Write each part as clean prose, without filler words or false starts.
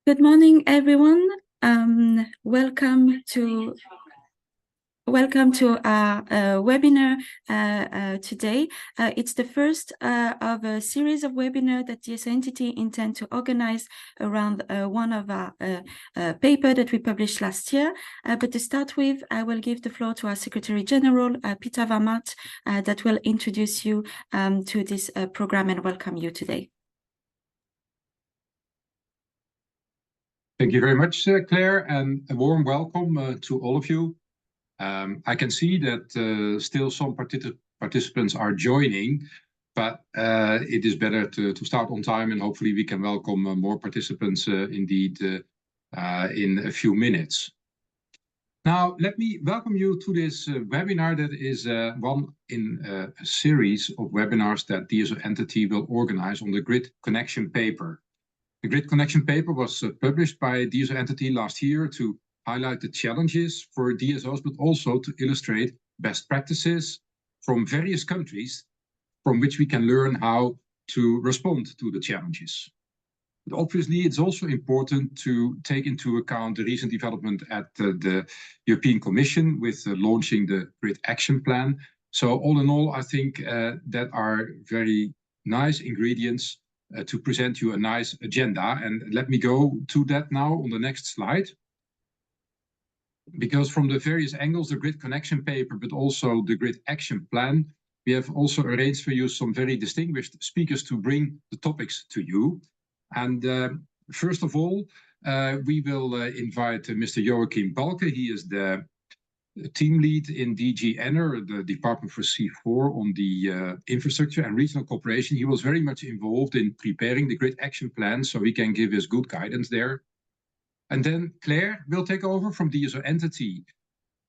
Good morning, everyone. Welcome to our webinar today. It's the first of a series of webinars that DSO entity intend to organize around one of our paper that we published last year. But to start with, I will give the floor to our Secretary General, Peter Vermaat, that will introduce you to this program and welcome you today. Thank you very much, Claire, and a warm welcome to all of you. I can see that still some participants are joining, but it is better to start on time, and hopefully we can welcome more participants indeed in a few minutes. Now, let me welcome you to this webinar that is one in a series of webinars that DSO entity will organize on the grid connection paper. The grid connection paper was published by DSO entity last year to highlight the challenges for DSOs, but also to illustrate best practices from various countries from which we can learn how to respond to the challenges. But obviously, it's also important to take into account the recent development at the European Commission with launching the Grid Action Plan. So all in all, I think that are very nice ingredients to present you a nice agenda. And let me go to that now on the next slide. Because from the various angles, the grid connection paper, but also the grid action plan, we have also arranged for you some very distinguished speakers to bring the topics to you. And first of all, we will invite Mr. Joachim Balke. He is the team lead in DG ENER, the Department for C4 on the infrastructure and regional cooperation. He was very much involved in preparing the grid action plan, so he can give us good guidance there. And then Claire will take over from DSO entity,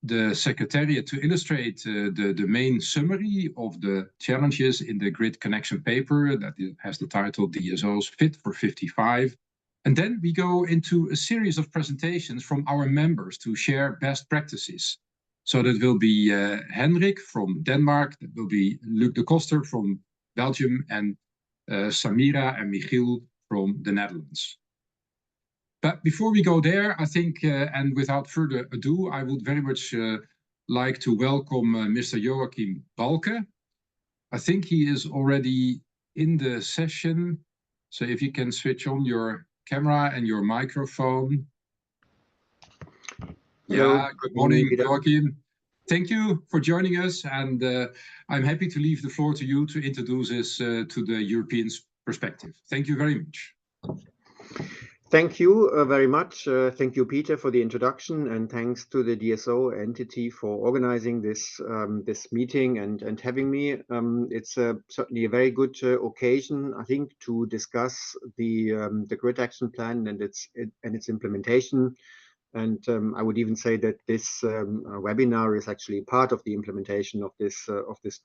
the secretariat, to illustrate the main summary of the challenges in the grid connection paper that has the title DSOs Fit for 55. And then we go into a series of presentations from our members to share best practices. So that will be Henrik from Denmark, that will be Luc de Koster from Belgium, and Samira and Michiel from the Netherlands. But before we go there, I think, and without further ado, I would very much like to welcome Mr. Joachim Balke. I think he is already in the session. So if you can switch on your camera and your microphone. Hello. Yeah, good morning, Joachim. Thank you for joining us, and I'm happy to leave the floor to you to introduce us to the European perspective. Thank you very much. Thank you very much. Thank you, Peter, for the introduction, and thanks to the DSO entity for organizing this this meeting and having me. It's certainly a very good occasion, I think, to discuss the Grid Action Plan and its implementation. And I would even say that this webinar is actually part of the implementation of this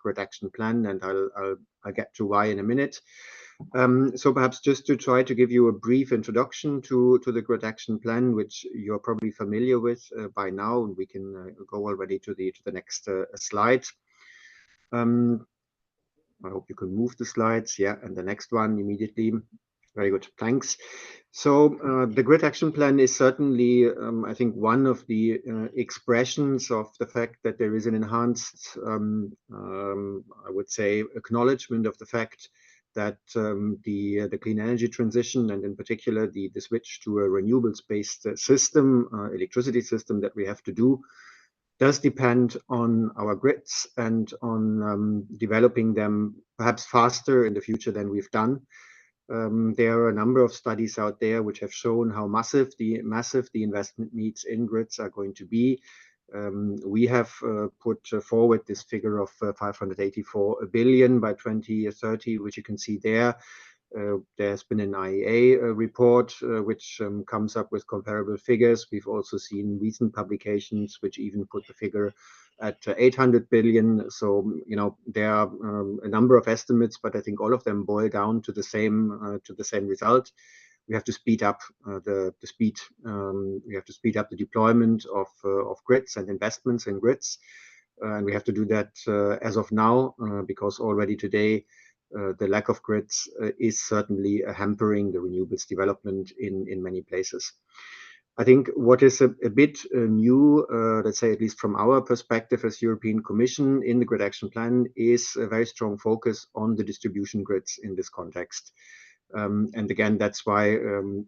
Grid Action Plan, and I'll get to why in a minute. So perhaps just to try to give you a brief introduction to the Grid Action Plan, which you're probably familiar with by now, and we can go already to the next slide. I hope you can move the slides. Yeah, and the next one immediately. Very good, thanks. So the Grid Action Plan is certainly, I think, one of the expressions of the fact that there is an enhanced, I would say, acknowledgement of the fact that the clean energy transition, and in particular the switch to a renewables-based system, electricity system that we have to do, does depend on our grids and on developing them perhaps faster in the future than we've done. There are a number of studies out there which have shown how massive the investment needs in grids are going to be. We have put forward this figure of 584 billion by 2030, which you can see there. There's been an IEA report which comes up with comparable figures. We've also seen recent publications which even put the figure at 800 billion. So, you know, there are a number of estimates, but I think all of them boil down to the same result. We have to speed up the speed. We have to speed up the deployment of grids and investments in grids, and we have to do that as of now because already today the lack of grids is certainly hampering the renewables development in many places. I think what is a bit new, let's say, at least from our perspective as European Commission in the Grid Action Plan, is a very strong focus on the distribution grids in this context. And again, that's why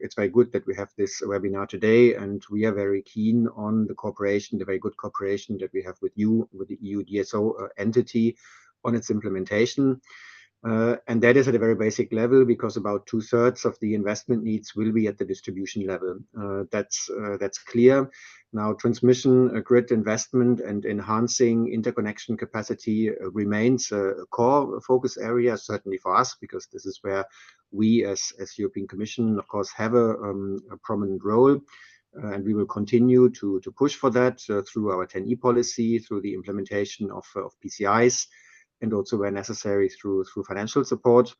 it's very good that we have this webinar today, and we are very keen on the cooperation, the very good cooperation that we have with you, with the EU DSO entity on its implementation. And that is at a very basic level, because about 2/3 of the investment needs will be at the distribution level. That's clear. Now, transmission grid investment and enhancing interconnection capacity remains a core focus area, certainly for us, because this is where we as European Commission, of course, have a prominent role. And we will continue to push for that through our 10E policy, through the implementation of PCIs, and also where necessary through financial support.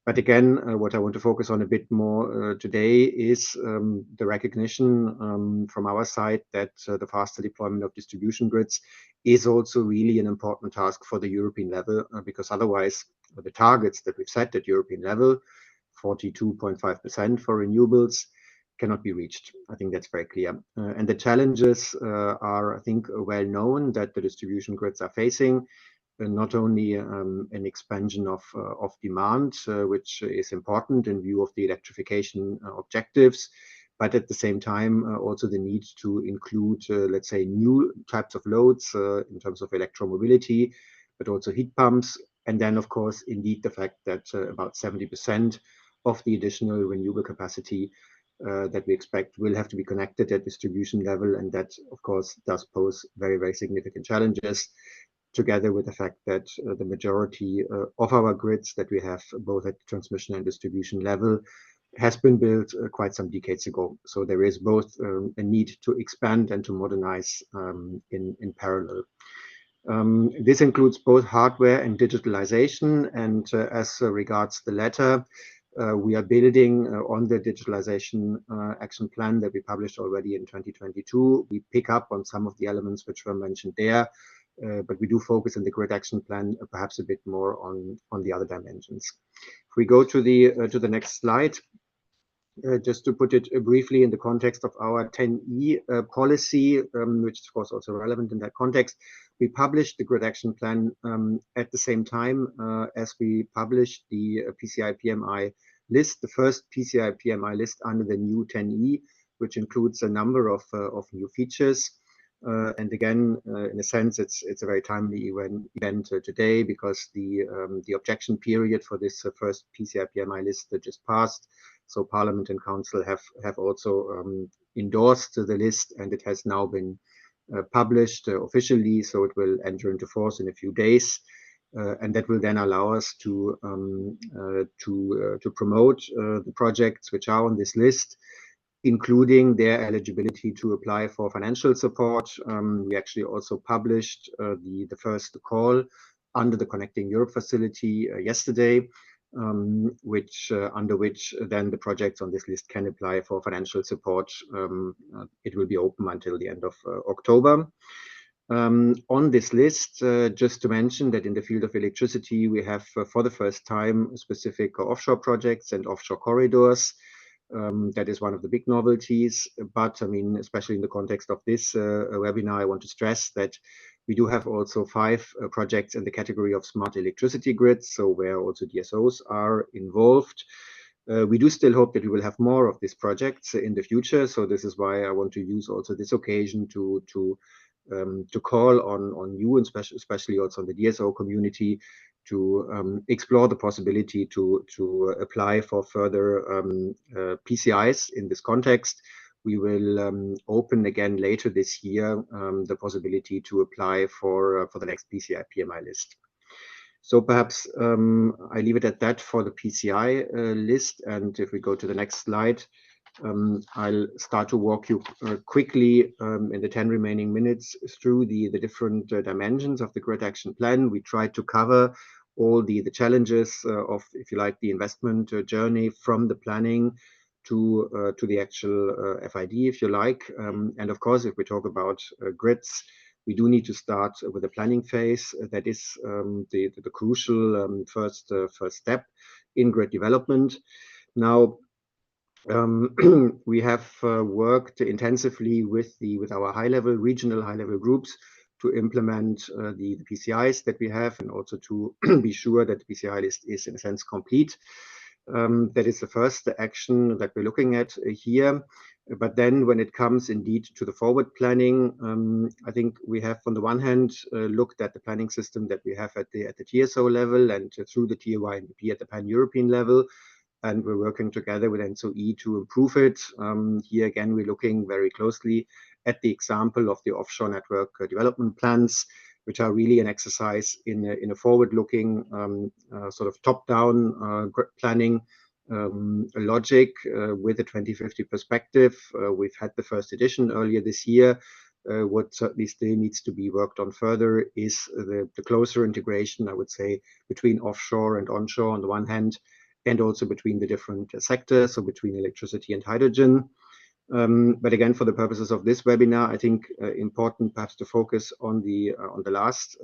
But again, what I want to focus on a bit more today is the recognition from our side that the faster deployment of distribution grids is also really an important task for the European level, because otherwise the targets that we've set at European level, 42.5% for renewables, cannot be reached. I think that's very clear. And the challenges are, I think, well known that the distribution grids are facing. Not only an expansion of demand, which is important in view of the electrification objectives, but at the same time also the need to include, let's say, new types of loads in terms of electromobility, but also heat pumps. And then, of course, indeed the fact that about 70% of the additional renewable capacity that we expect will have to be connected at distribution level. And that, of course, does pose very, very significant challenges, together with the fact that the majority of our grids that we have both at transmission and distribution level has been built quite some decades ago. So there is both a need to expand and to modernize in parallel. This includes both hardware and digitalization. And as regards the latter, we are building on the digitalization action plan that we published already in 2022. We pick up on some of the elements which were mentioned there, but we do focus in the Grid Action Plan perhaps a bit more on the other dimensions. If we go to the next slide, just to put it briefly in the context of our 10E policy, which is of course also relevant in that context, we published the Grid Action Plan at the same time as we published the PCI PMI list, the first PCI PMI list under the new 10E, which includes a number of new features. And again, in a sense, it's a very timely event today, because the objection period for this first PCI PMI list that just passed. So Parliament and Council have also endorsed the list, and it has now been published officially. So it will enter into force in a few days, and that will then allow us to promote the projects which are on this list, including their eligibility to apply for financial support. We actually also published the first call under the Connecting Europe facility yesterday, under which then the projects on this list can apply for financial support. It will be open until the end of October. On this list, just to mention that in the field of electricity, we have for the first time specific offshore projects and offshore corridors. That is one of the big novelties. But I mean, especially in the context of this webinar, I want to stress that we do have also 5 projects in the category of smart electricity grids, so where also DSOs are involved. We do still hope that we will have more of these projects in the future. So this is why I want to use also this occasion to call on you, and especially also on the DSO community, to explore the possibility to apply for further PCIs in this context. We will open again later this year the possibility to apply for the next PCI PMI list. So perhaps I leave it at that for the PCI list. And if we go to the next slide, I'll start to walk you quickly in the 10 remaining minutes through the different dimensions of the Grid Action Plan. We tried to cover all the challenges of, if you like, the investment journey from the planning to the actual FID, if you like. And of course, if we talk about grids, we do need to start with the planning phase. That is the crucial first step in grid development. Now, we have worked intensively with our regional high-level groups to implement the PCIs that we have, and also to be sure that the PCI list is in a sense complete. That is the first action that we're looking at here. But then when it comes indeed to the forward planning, I think we have on the one hand looked at the planning system that we have at the TSO level and through the TYNP at the pan-European level. And we're working together with NSOE to improve it. Here again, we're looking very closely at the example of the offshore network development plans, which are really an exercise in a forward-looking sort of top-down planning logic with a 2050 perspective. We've had the first edition earlier this year. What certainly still needs to be worked on further is the closer integration, I would say, between offshore and onshore on the one hand, and also between the different sectors, so between electricity and hydrogen. But again, for the purposes of this webinar, I think important perhaps to focus on the last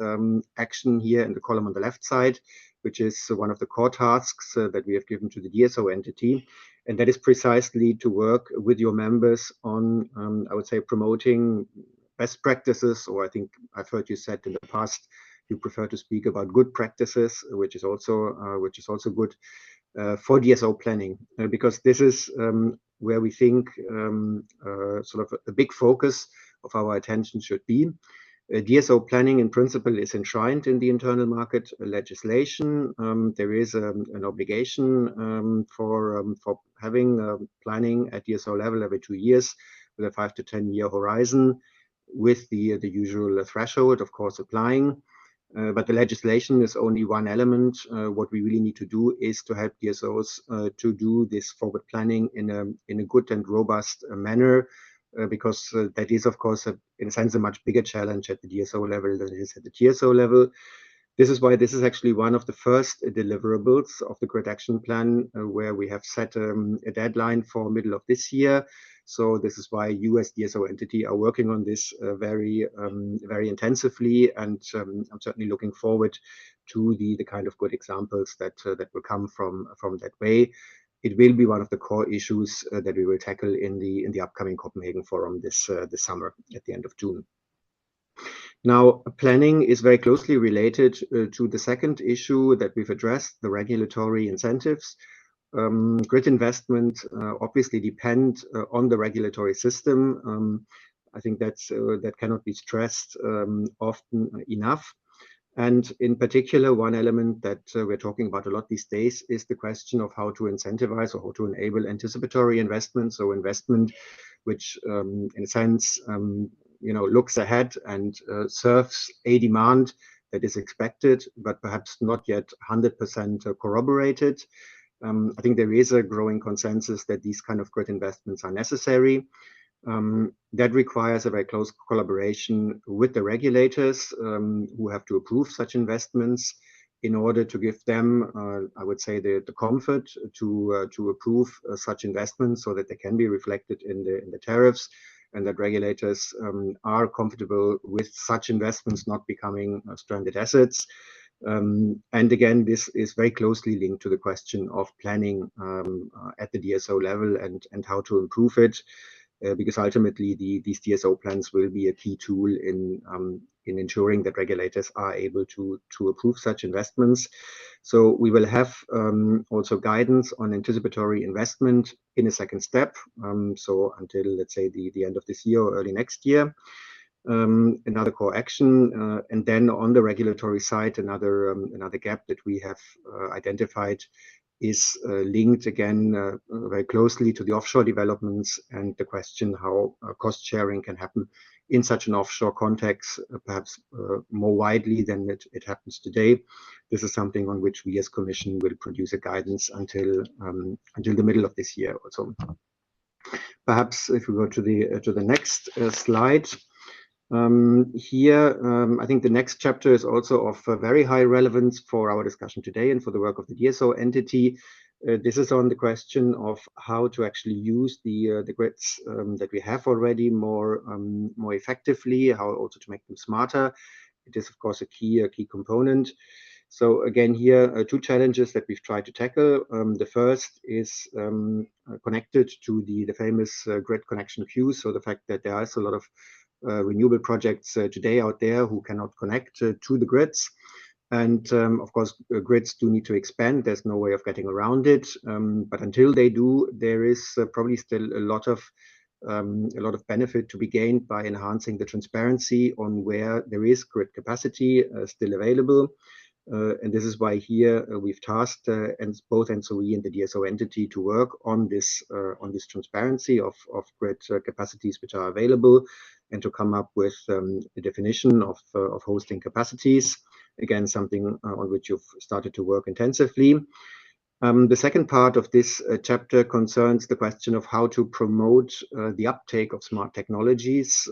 action here in the column on the left side, which is one of the core tasks that we have given to the DSO entity. And that is precisely to work with your members on, I would say, promoting best practices, or I think I've heard you said in the past, you prefer to speak about good practices, which is also good. For DSO planning, because this is where we think sort of a big focus of our attention should be. DSO planning in principle is enshrined in the internal market legislation. There is an obligation for having planning at DSO level every 2 years with a 5 to 10 year horizon, with the usual threshold, of course, applying. But the legislation is only one element. What we really need to do is to help DSOs to do this forward planning in a good and robust manner, because that is, of course, in a sense, a much bigger challenge at the DSO level than it is at the TSO level. This is why this is actually one of the first deliverables of the Grid Action Plan, where we have set a deadline for middle of this year. So this is why you as DSO entity are working on this very intensively, and I'm certainly looking forward to the kind of good examples that will come from that way. It will be one of the core issues that we will tackle in the upcoming Copenhagen Forum this summer at the end of June. Now, planning is very closely related to the second issue that we've addressed, the regulatory incentives. Grid investment obviously depend on the regulatory system. I think that cannot be stressed often enough. And in particular, one element that we're talking about a lot these days is the question of how to incentivize or how to enable anticipatory investment. So investment which, in a sense, looks ahead and serves a demand that is expected, but perhaps not yet 100% corroborated. I think there is a growing consensus that these kind of grid investments are necessary. That requires a very close collaboration with the regulators who have to approve such investments in order to give them, I would say, the comfort to approve such investments so that they can be reflected in the tariffs, and that regulators are comfortable with such investments not becoming stranded assets. And again, this is very closely linked to the question of planning at the DSO level and how to improve it, because ultimately these DSO plans will be a key tool in ensuring that regulators are able to approve such investments. So we will have also guidance on anticipatory investment in a second step. So until, let's say, the end of this year or early next year. Another core action, and then on the regulatory side, another gap that we have identified is linked again very closely to the offshore developments and the question how cost sharing can happen in such an offshore context, perhaps more widely than it happens today. This is something on which we as Commission will produce a guidance until the middle of this year also. Perhaps if we go to the next slide. Here, I think the next chapter is also of very high relevance for our discussion today and for the work of the DSO entity. This is on the question of how to actually use the grids that we have already more effectively, how also to make them smarter. It is, of course, a key component. So again, here two challenges that we've tried to tackle. The first is connected to the famous grid connection queue. So the fact that there is a lot of renewable projects today out there who cannot connect to the grids. And of course, grids do need to expand. There's no way of getting around it. But until they do, there is probably still a lot of benefit to be gained by enhancing the transparency on where there is grid capacity still available. And this is why here we've tasked both NSOE and the DSO entity to work on this transparency of grid capacities which are available, and to come up with a definition of hosting capacities. Again, something on which you've started to work intensively. The second part of this chapter concerns the question of how to promote the uptake of smart technologies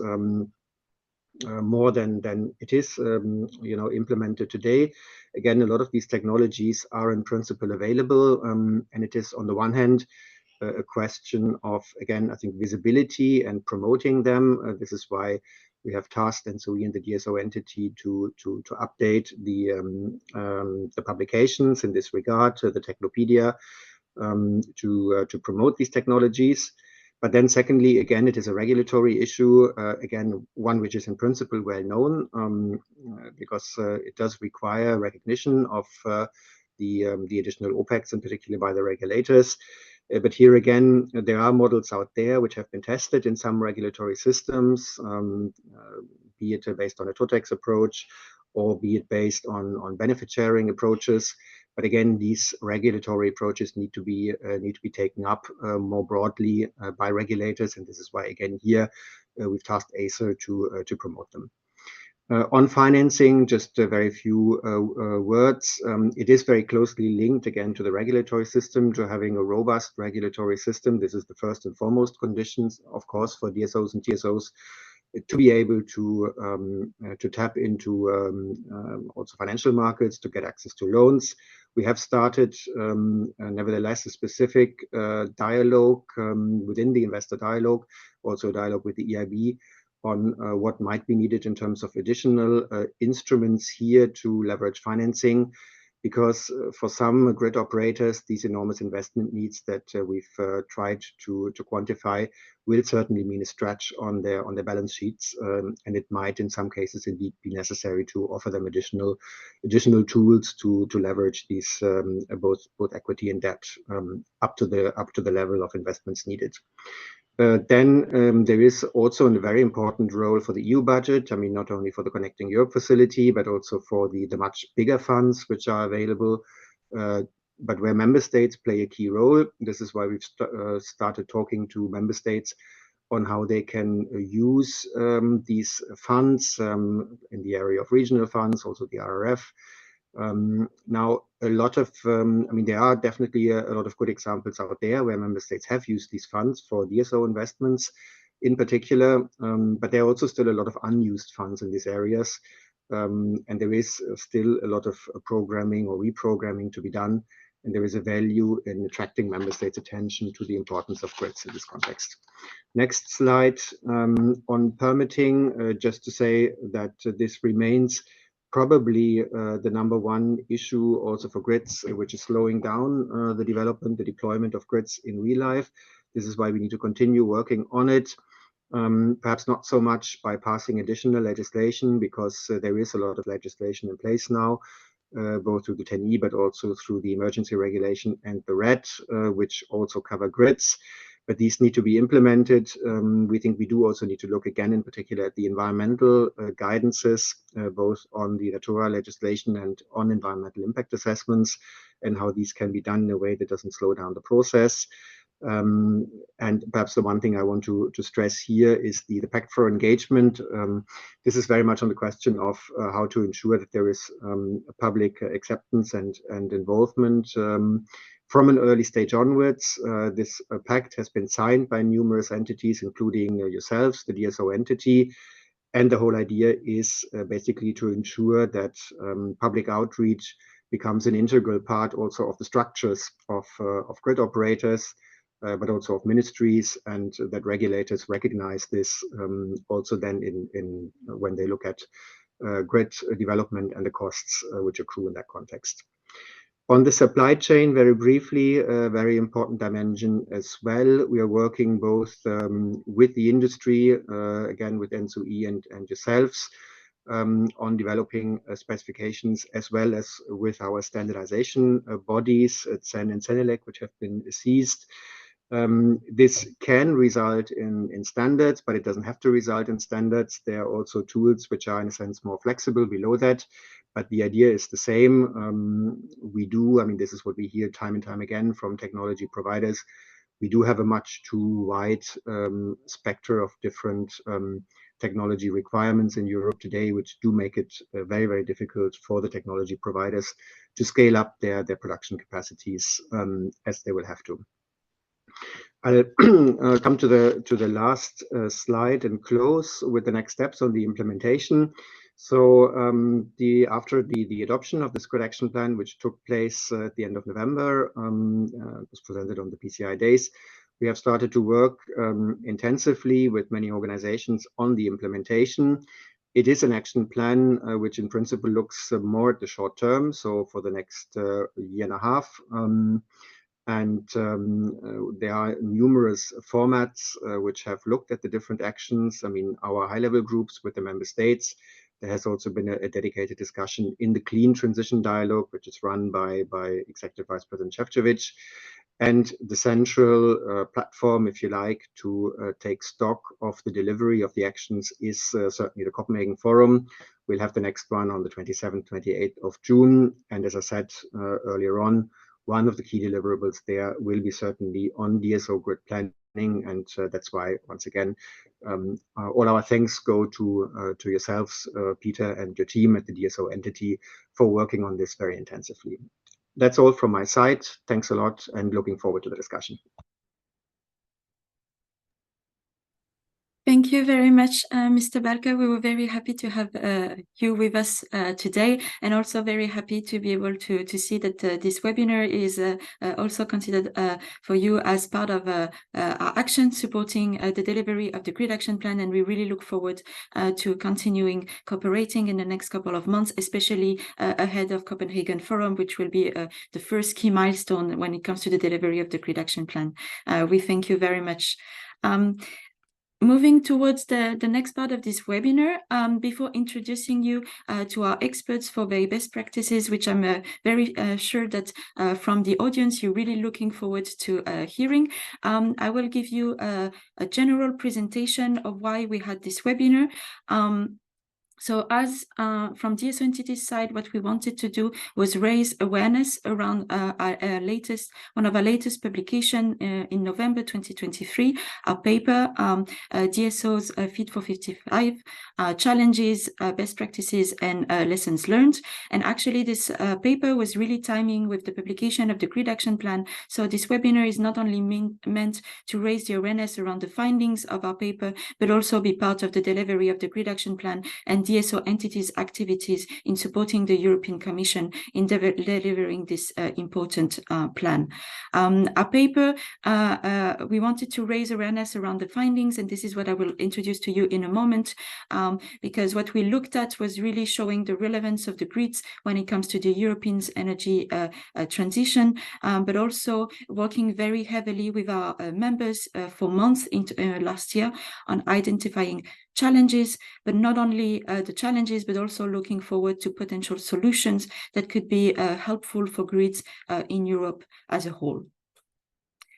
more than it is implemented today. Again, a lot of these technologies are in principle available, and it is on the one hand a question of, again, I think, visibility and promoting them. This is why we have tasked NSOE and the DSO entity to update the publications in this regard, the Technopedia, to promote these technologies. But then secondly, again, it is a regulatory issue, again, one which is in principle well known, because it does require recognition of the additional OPEX, in particular by the regulators. But here again, there are models out there which have been tested in some regulatory systems, be it based on a TOTEX approach, or be it based on benefit sharing approaches. But again, these regulatory approaches need to be taken up more broadly by regulators, and this is why, again, here we've tasked ACER to promote them. On financing, just a very few words. It is very closely linked, again, to the regulatory system, to having a robust regulatory system. This is the first and foremost conditions, of course, for DSOs and TSOs to be able to tap into also financial markets, to get access to loans. We have started, nevertheless, a specific dialogue within the investor dialogue, also a dialogue with the EIB, on what might be needed in terms of additional instruments here to leverage financing, because for some grid operators, these enormous investment needs that we've tried to quantify will certainly mean a stretch on their balance sheets, and it might, in some cases, indeed be necessary to offer them additional tools to leverage these both equity and debt up to the level of investments needed. Then there is also a very important role for the EU budget. I mean, not only for the Connecting Europe facility, but also for the much bigger funds which are available, but where member states play a key role. This is why we've started talking to member states on how they can use these funds in the area of regional funds, also the RRF. Now, a lot of, I mean, there are definitely a lot of good examples out there where member states have used these funds for DSO investments in particular, but there are also still a lot of unused funds in these areas. And there is still a lot of programming or reprogramming to be done. And there is a value in attracting member states' attention to the importance of grids in this context. Next slide, on permitting, just to say that this remains probably the number one issue also for grids, which is slowing down the development, the deployment of grids in real life. This is why we need to continue working on it. Perhaps not so much by passing additional legislation, because there is a lot of legislation in place now, both through the 10E, but also through the emergency regulation and the RED, which also cover grids. But these need to be implemented. We think we do also need to look again, in particular, at the environmental guidances, both on the Natura legislation and on environmental impact assessments, and how these can be done in a way that doesn't slow down the process. And perhaps the one thing I want to stress here is the Pact for Engagement. This is very much on the question of how to ensure that there is public acceptance and involvement from an early stage onwards. This pact has been signed by numerous entities, including yourselves, the DSO entity. And the whole idea is basically to ensure that public outreach becomes an integral part also of the structures of grid operators, but also of ministries, and that regulators recognize this also then in when they look at grid development and the costs which accrue in that context. On the supply chain, very briefly, a very important dimension as well. We are working both with the industry, again with NSOE and yourselves, on developing specifications, as well as with our standardization bodies, CEN and CENELEC, which have been seized. This can result in standards, but it doesn't have to result in standards. There are also tools which are in a sense more flexible below that, but the idea is the same. I mean, this is what we hear time and time again from technology providers. We do have a much too wide spectrum of different technology requirements in Europe today, which do make it very, very difficult for the technology providers to scale up their production capacities as they will have to. I'll come to the last slide and close with the next steps on the implementation. So after the adoption of this grid action plan, which took place at the end of November, was presented on the PCI days, we have started to work intensively with many organizations on the implementation. It is an action plan which in principle looks more at the short term, so for the next year and a half. There are numerous formats which have looked at the different actions. I mean, our high-level groups with the member states. There has also been a dedicated discussion in the Clean Transition Dialogue, which is run by Executive Vice President Šefčovič. And the central platform, if you like, to take stock of the delivery of the actions is certainly the Copenhagen Forum. We'll have the next one on the 27th, 28th of June. And as I said earlier on, one of the key deliverables there will be certainly on DSO grid planning, and that's why, once again, all our thanks go to yourselves, Peter, and your team at the DSO entity for working on this very intensively. That's all from my side. Thanks a lot, and looking forward to the discussion. Thank you very much, Mr. Balke. We were very happy to have you with us today, and also very happy to be able to see that this webinar is also considered for you as part of our action supporting the delivery of the Grid Action Plan, and we really look forward to continuing cooperating in the next couple of months, especially ahead of Copenhagen Forum, which will be the first key milestone when it comes to the delivery of the Grid Action Plan. We thank you very much. Moving towards the next part of this webinar, before introducing you to our experts for very best practices, which I'm very sure that from the audience you're really looking forward to hearing, I will give you a general presentation of why we had this webinar. So as from DSO entity's side, what we wanted to do was raise awareness around one of our latest publication in November 2023, our paper, DSO's Fit for 55, challenges, best practices, and lessons learned. And actually this paper was really timing with the publication of the Grid Action Plan. So this webinar is not only meant to raise the awareness around the findings of our paper, but also be part of the delivery of the Grid Action Plan and DSO entities' activities in supporting the European Commission in delivering this important plan. Our paper, we wanted to raise awareness around the findings, and this is what I will introduce to you in a moment, because what we looked at was really showing the relevance of the grids when it comes to the European energy transition, but also working very heavily with our members for months into last year on identifying challenges, but not only the challenges, but also looking forward to potential solutions that could be helpful for grids in Europe as a whole.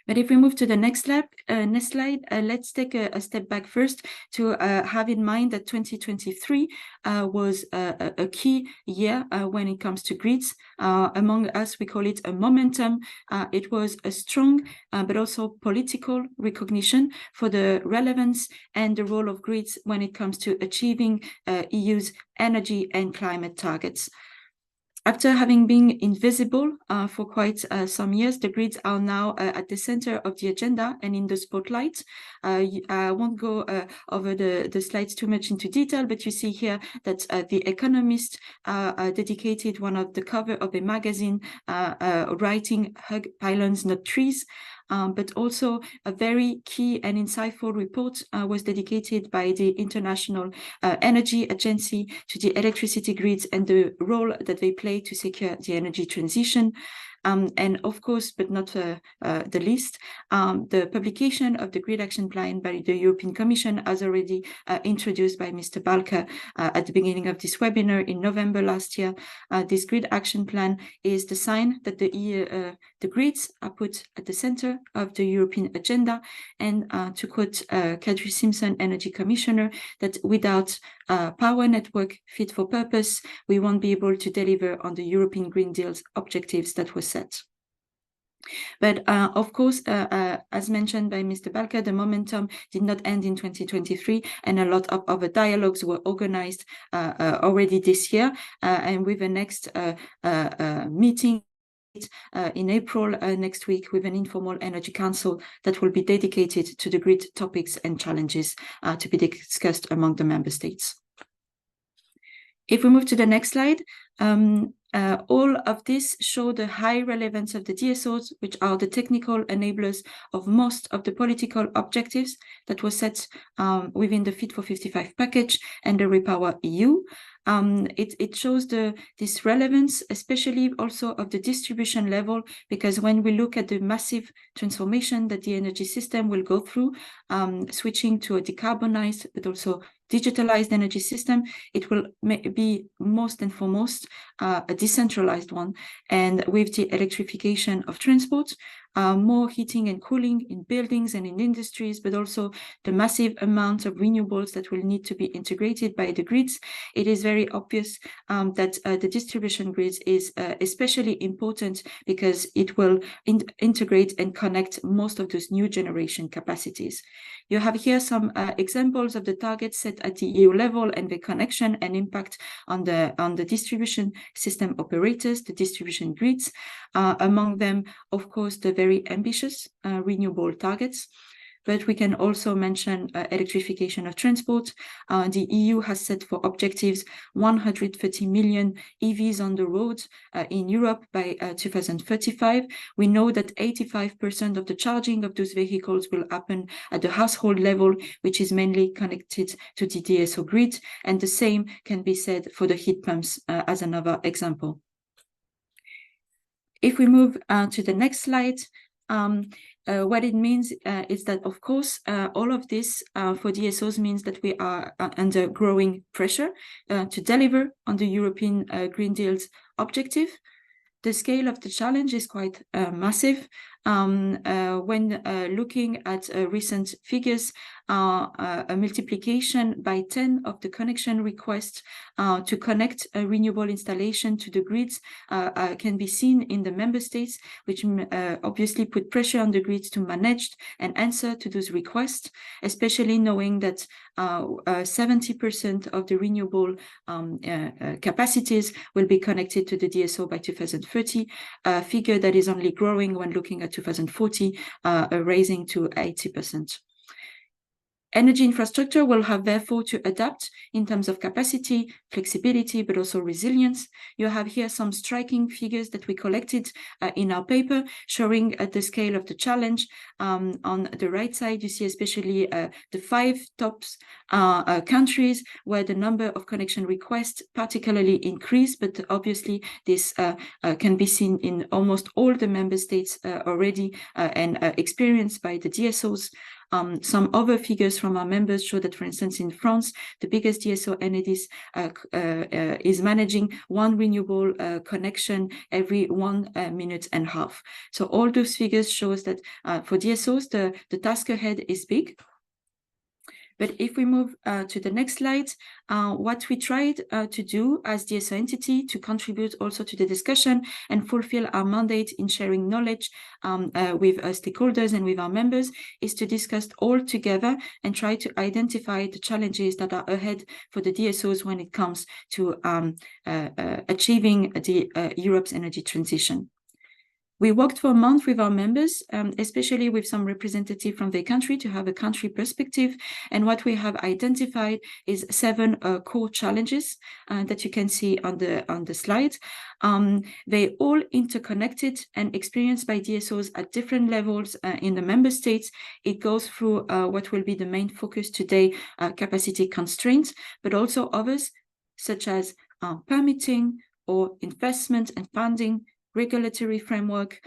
But if we move to the next slide, let's take a step back first to have in mind that 2023 was a key year when it comes to grids. Among us, we call it a momentum. It was a strong but also political recognition for the relevance and the role of grids when it comes to achieving EU's energy and climate targets. After having been invisible for quite some years, the grids are now at the center of the agenda and in the spotlight. I won't go over the slides too much into detail, but you see here that The Economist dedicated one of the cover of a magazine writing "Hug pylons, not trees." But also a very key and insightful report was dedicated by the International Energy Agency to the electricity grids and the role that they play to secure the energy transition. And of course, but not the least, the publication of the Grid Action Plan by the European Commission, as already introduced by Mr. Balke at the beginning of this webinar in November last year. This Grid Action Plan is the sign that the grids are put at the center of the European agenda. And to quote Kadri Simpson, Energy Commissioner, that without power network fit for purpose, we won't be able to deliver on the European Green Deal's objectives that were set. But of course, as mentioned by Mr. Balke, the momentum did not end in 2023, and a lot of other dialogues were organized already this year, and with the next meeting in April next week with an informal energy council that will be dedicated to the grid topics and challenges to be discussed among the member states. If we move to the next slide, all of this show the high relevance of the DSOs, which are the technical enablers of most of the political objectives that were set within the Fit for 55 package and the Repower EU. It shows this relevance, especially also of the distribution level, because when we look at the massive transformation that the energy system will go through, switching to a decarbonized but also digitalized energy system, it will be most and foremost a decentralized one. And with the electrification of transport, more heating and cooling in buildings and in industries, but also the massive amount of renewables that will need to be integrated by the grids, it is very obvious that the distribution grids is especially important because it will integrate and connect most of those new generation capacities. You have here some examples of the targets set at the EU level and the connection and impact on the distribution system operators, the distribution grids. Among them, of course, the very ambitious renewable targets. But we can also mention electrification of transport. The EU has set for objectives 130 million EVs on the road in Europe by 2035. We know that 85% of the charging of those vehicles will happen at the household level, which is mainly connected to the DSO grid. And the same can be said for the heat pumps as another example. If we move to the next slide, what it means is that, of course, all of this for DSOs means that we are under growing pressure to deliver on the European Green Deal's objective. The scale of the challenge is quite massive. When looking at recent figures, a multiplication by 10 of the connection requests to connect a renewable installation to the grids can be seen in the member states, which obviously put pressure on the grids to manage and answer to those requests, especially knowing that 70% of the renewable capacities will be connected to the DSO by 2030, a figure that is only growing when looking at 2040, raising to 80%. Energy infrastructure will have therefore to adapt in terms of capacity, flexibility, but also resilience. You have here some striking figures that we collected in our paper showing the scale of the challenge. On the right side, you see especially the 5 top countries where the number of connection requests particularly increased, but obviously this can be seen in almost all the member states already and experienced by the DSOs. Some other figures from our members show that, for instance, in France, the biggest DSO Enedis is managing 1 renewable connection every 1.5 minutes. So all those figures shows that for DSOs, the task ahead is big. But if we move to the next slide, what we tried to do as DSO entity to contribute also to the discussion and fulfill our mandate in sharing knowledge with stakeholders and with our members is to discuss all together and try to identify the challenges that are ahead for the DSOs when it comes to achieving Europe's energy transition. We worked for a month with our members, especially with some representative from their country to have a country perspective. And what we have identified is 7 core challenges that you can see on the slide. They all interconnected and experienced by DSOs at different levels in the member states. It goes through what will be the main focus today, capacity constraints, but also others such as permitting or investment and funding, regulatory framework,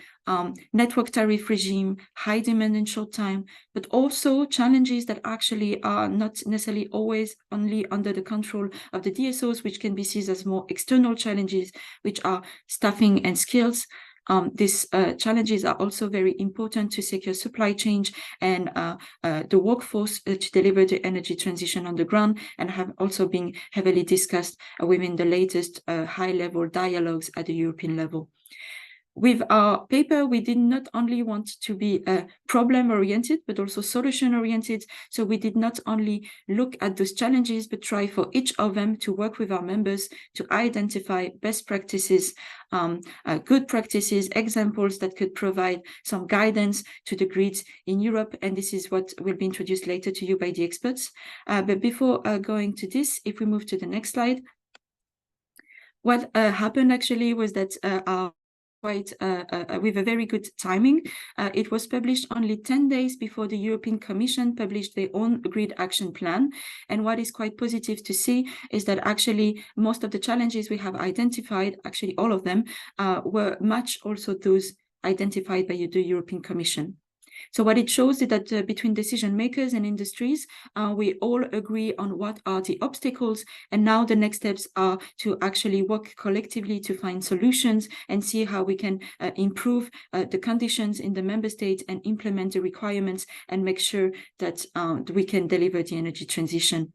network tariff regime, high demand in short time, but also challenges that actually are not necessarily always only under the control of the DSOs, which can be seen as more external challenges, which are staffing and skills. These challenges are also very important to secure supply chain and the workforce to deliver the energy transition on the ground, and have also been heavily discussed within the latest high-level dialogues at the European level. With our paper, we did not only want to be problem-oriented, but also solution-oriented. So we did not only look at those challenges, but try for each of them to work with our members to identify best practices, good practices, examples that could provide some guidance to the grids in Europe. And this is what will be introduced later to you by the experts. But before going to this, if we move to the next slide, what happened actually was that with a very good timing. It was published only 10 days before the European Commission published their own grid action plan. And what is quite positive to see is that actually most of the challenges we have identified, actually all of them, were much also those identified by the European Commission. So what it shows is that between decision makers and industries, we all agree on what are the obstacles. And now the next steps are to actually work collectively to find solutions and see how we can improve the conditions in the member states and implement the requirements and make sure that we can deliver the energy transition.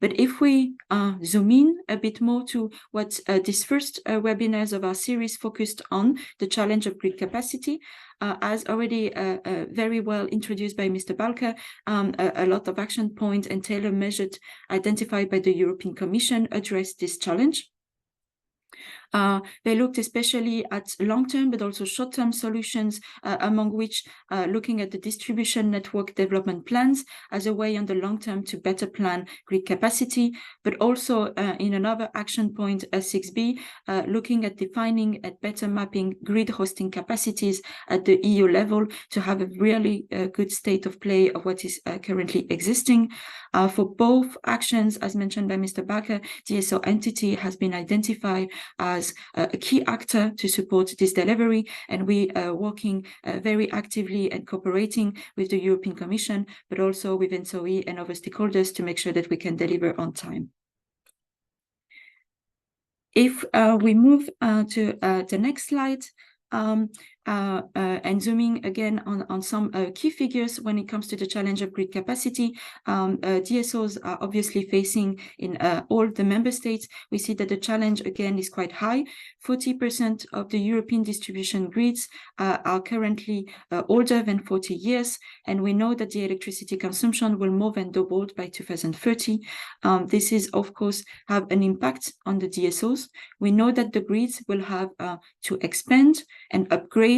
But if we zoom in a bit more to what this first webinars of our series focused on, the challenge of grid capacity, as already very well introduced by Mr. Balker, a lot of action points and tailor measures identified by the European Commission address this challenge. They looked especially at long-term but also short-term solutions, among which looking at the distribution network development plans as a way on the long term to better plan grid capacity, but also in another action point, 6B, looking at defining and better mapping grid hosting capacities at the EU level to have a really good state of play of what is currently existing. For both actions, as mentioned by Mr. Bakker, DSO entity has been identified as a key actor to support this delivery, and we are working very actively and cooperating with the European Commission, but also with NSOE and other stakeholders to make sure that we can deliver on time. If we move to the next slide, and zooming again on some key figures when it comes to the challenge of grid capacity, DSOs are obviously facing in all the member states. We see that the challenge again is quite high. 40% of the European distribution grids are currently older than 40 years, and we know that the electricity consumption will more than double by 2030. This is, of course, have an impact on the DSOs. We know that the grids will have to expand and upgrade,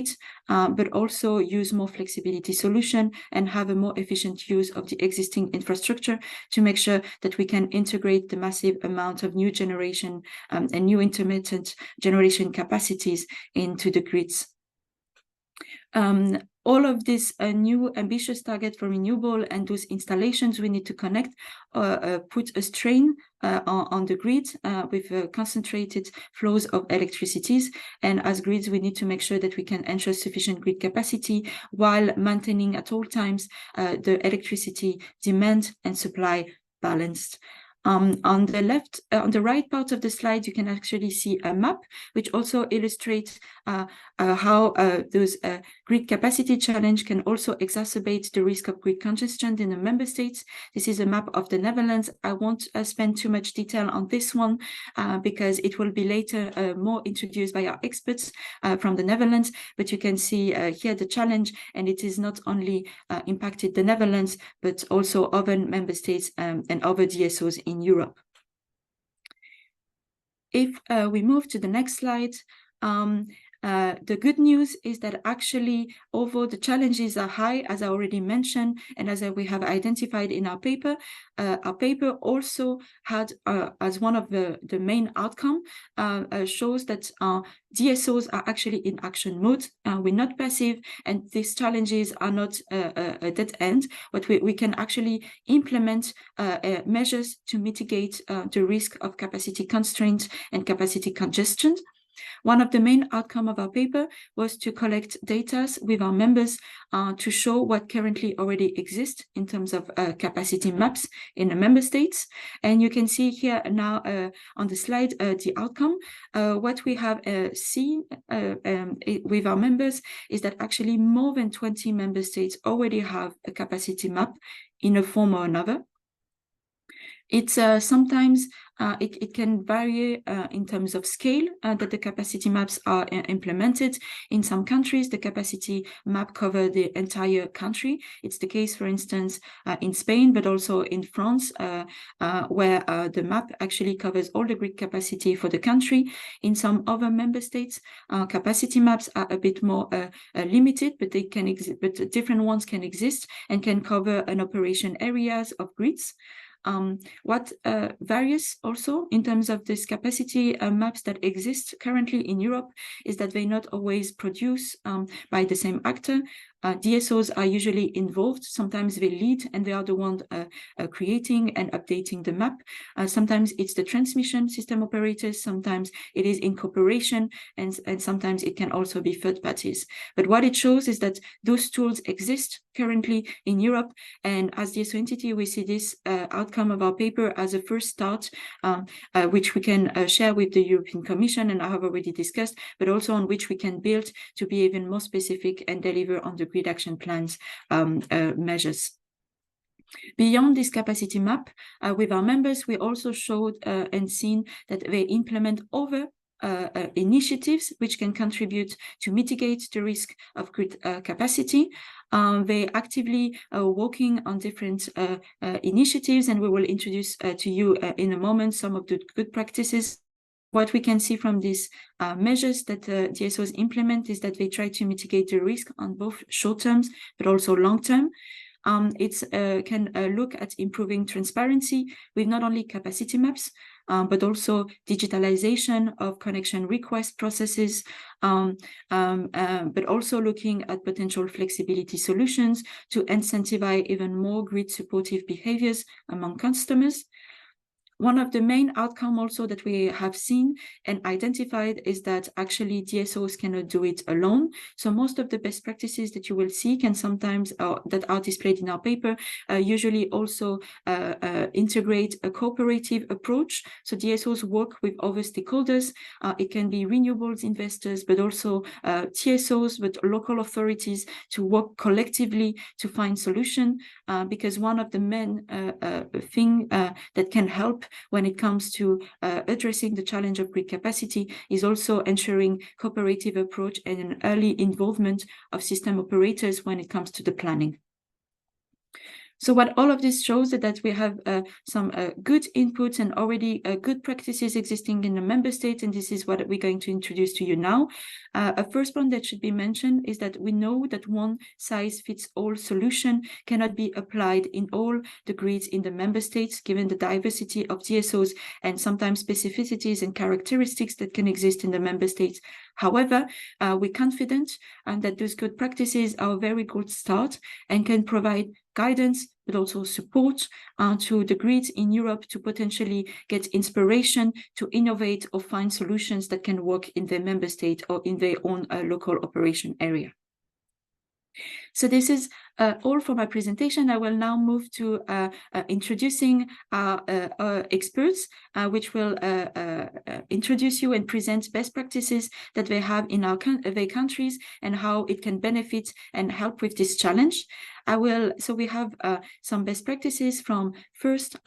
but also use more flexibility solution and have a more efficient use of the existing infrastructure to make sure that we can integrate the massive amount of new generation and new intermittent generation capacities into the grids. All of this new ambitious target for renewable and those installations we need to connect put a strain on the grid with concentrated flows of electricities. And as grids, we need to make sure that we can ensure sufficient grid capacity while maintaining at all times the electricity demand and supply balanced. On the left, on the right part of the slide, you can actually see a map, which also illustrates how those grid capacity challenge can also exacerbate the risk of grid congestion in the member states. This is a map of the Netherlands. I won't spend too much detail on this one because it will be later more introduced by our experts from the Netherlands. But you can see here the challenge, and it is not only impacted the Netherlands, but also other member states and other DSOs in Europe. If we move to the next slide, the good news is that actually, although the challenges are high, as I already mentioned, and as we have identified in our paper also had as one of the main outcome shows that DSOs are actually in action mode. We're not passive, and these challenges are not a dead end, but we can actually implement measures to mitigate the risk of capacity constraints and capacity congestion. One of the main outcomes of our paper was to collect data with our members to show what currently already exists in terms of capacity maps in the member states. And you can see here now on the slide the outcome. What we have seen with our members is that actually more than 20 member states already have a capacity map in a form or another. It's sometimes it can vary in terms of scale that the capacity maps are implemented. In some countries, the capacity map covers the entire country. It's the case, for instance, in Spain, but also in France, where the map actually covers all the grid capacity for the country. In some other member states, capacity maps are a bit more limited, but they can exist. But different ones can exist and can cover an operation areas of grids. What varies also in terms of this capacity maps that exist currently in Europe is that they're not always produced by the same actor. DSOs are usually involved. Sometimes they lead and they are the ones creating and updating the map. Sometimes it's the transmission system operators. Sometimes it is in cooperation, and sometimes it can also be third parties. But what it shows is that those tools exist currently in Europe. And as DSO entity, we see this outcome of our paper as a first start, which we can share with the European Commission, and I have already discussed, but also on which we can build to be even more specific and deliver on the grid action plans measures. Beyond this capacity map, with our members, we also showed and seen that they implement other initiatives which can contribute to mitigate the risk of grid capacity. They actively working on different initiatives, and we will introduce to you in a moment some of the good practices. What we can see from these measures that DSOs implement is that they try to mitigate the risk on both short terms, but also long term. It can look at improving transparency with not only capacity maps, but also digitalization of connection request processes, but also looking at potential flexibility solutions to incentivize even more grid supportive behaviors among customers. One of the main outcomes also that we have seen and identified is that actually DSOs cannot do it alone. So most of the best practices that you will see can sometimes, that are displayed in our paper, usually also integrate a cooperative approach. So DSOs work with other stakeholders. It can be renewables investors, but also TSOs, but local authorities to work collectively to find solution. Because one of the main thing that can help when it comes to addressing the challenge of grid capacity is also ensuring cooperative approach and an early involvement of system operators when it comes to the planning. So what all of this shows is that we have some good inputs and already good practices existing in the member states, and this is what we're going to introduce to you now. A first one that should be mentioned is that we know that one size fits all solution cannot be applied in all the grids in the member states, given the diversity of DSOs and sometimes specificities and characteristics that can exist in the member states. However, we're confident that those good practices are a very good start and can provide guidance, but also support to the grids in Europe to potentially get inspiration to innovate or find solutions that can work in their member state or in their own local operation area. So this is all for my presentation. I will now move to introducing our experts, which will introduce you and present best practices that they have in their countries and how it can benefit and help with this challenge. So we have some best practices from first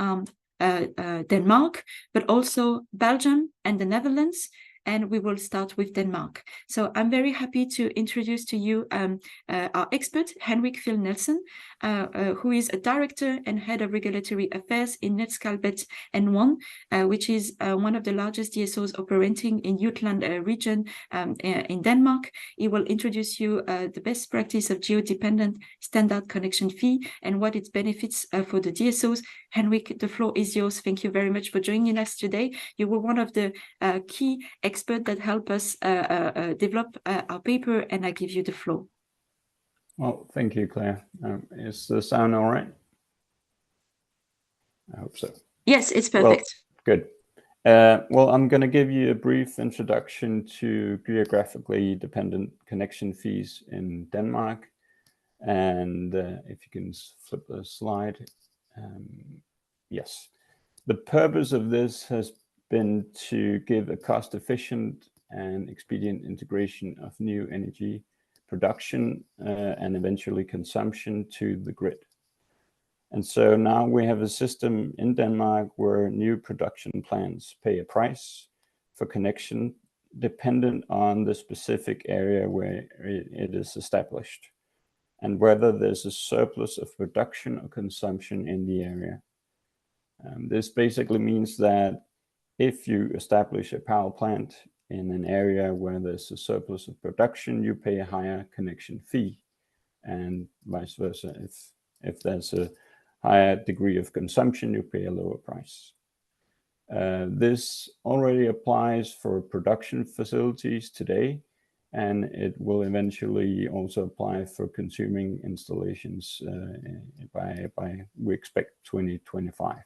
Denmark, but also Belgium and the Netherlands. And we will start with Denmark. So I'm very happy to introduce to you our expert, Henrik Phil Nielsen, who is a director and head of regulatory affairs in Netskalbet N1, which is one of the largest DSOs operating in Jutland region in Denmark. He will introduce you the best practice of geo-dependent standard connection fee and what its benefits for the DSOs. Henrik, the floor is yours. Thank you very much for joining us today. You were one of the key experts that help us develop our paper, and I give you the floor. Well, thank you, Claire. Is the sound all right? I hope so. Yes, it's perfect. Well, good. Well, I'm going to give you a brief introduction to geographically dependent connection fees in Denmark. And if you can flip the slide. Yes. The purpose of this has been to give a cost-efficient and expedient integration of new energy production and eventually consumption to the grid. And so now we have a system in Denmark where new production plants pay a price for connection dependent on the specific area where it is established and whether there's a surplus of production or consumption in the area. This basically means that if you establish a power plant in an area where there's a surplus of production, you pay a higher connection fee, and vice versa. If there's a higher degree of consumption, you pay a lower price. This already applies for production facilities today, and it will eventually also apply for consuming installations by we expect 2025.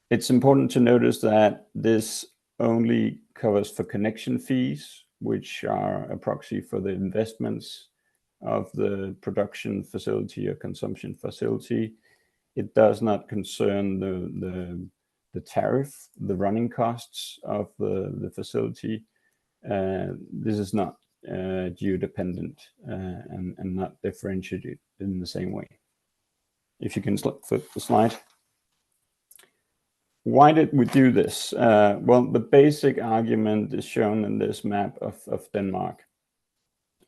It's important to notice that this only covers for connection fees, which are a proxy for the investments of the production facility or consumption facility. It does not concern the tariff, the running costs of the facility. This is not geo-dependent and not differentiated in the same way. If you can flip the slide. Why did we do this? Well, the basic argument is shown in this map of Denmark.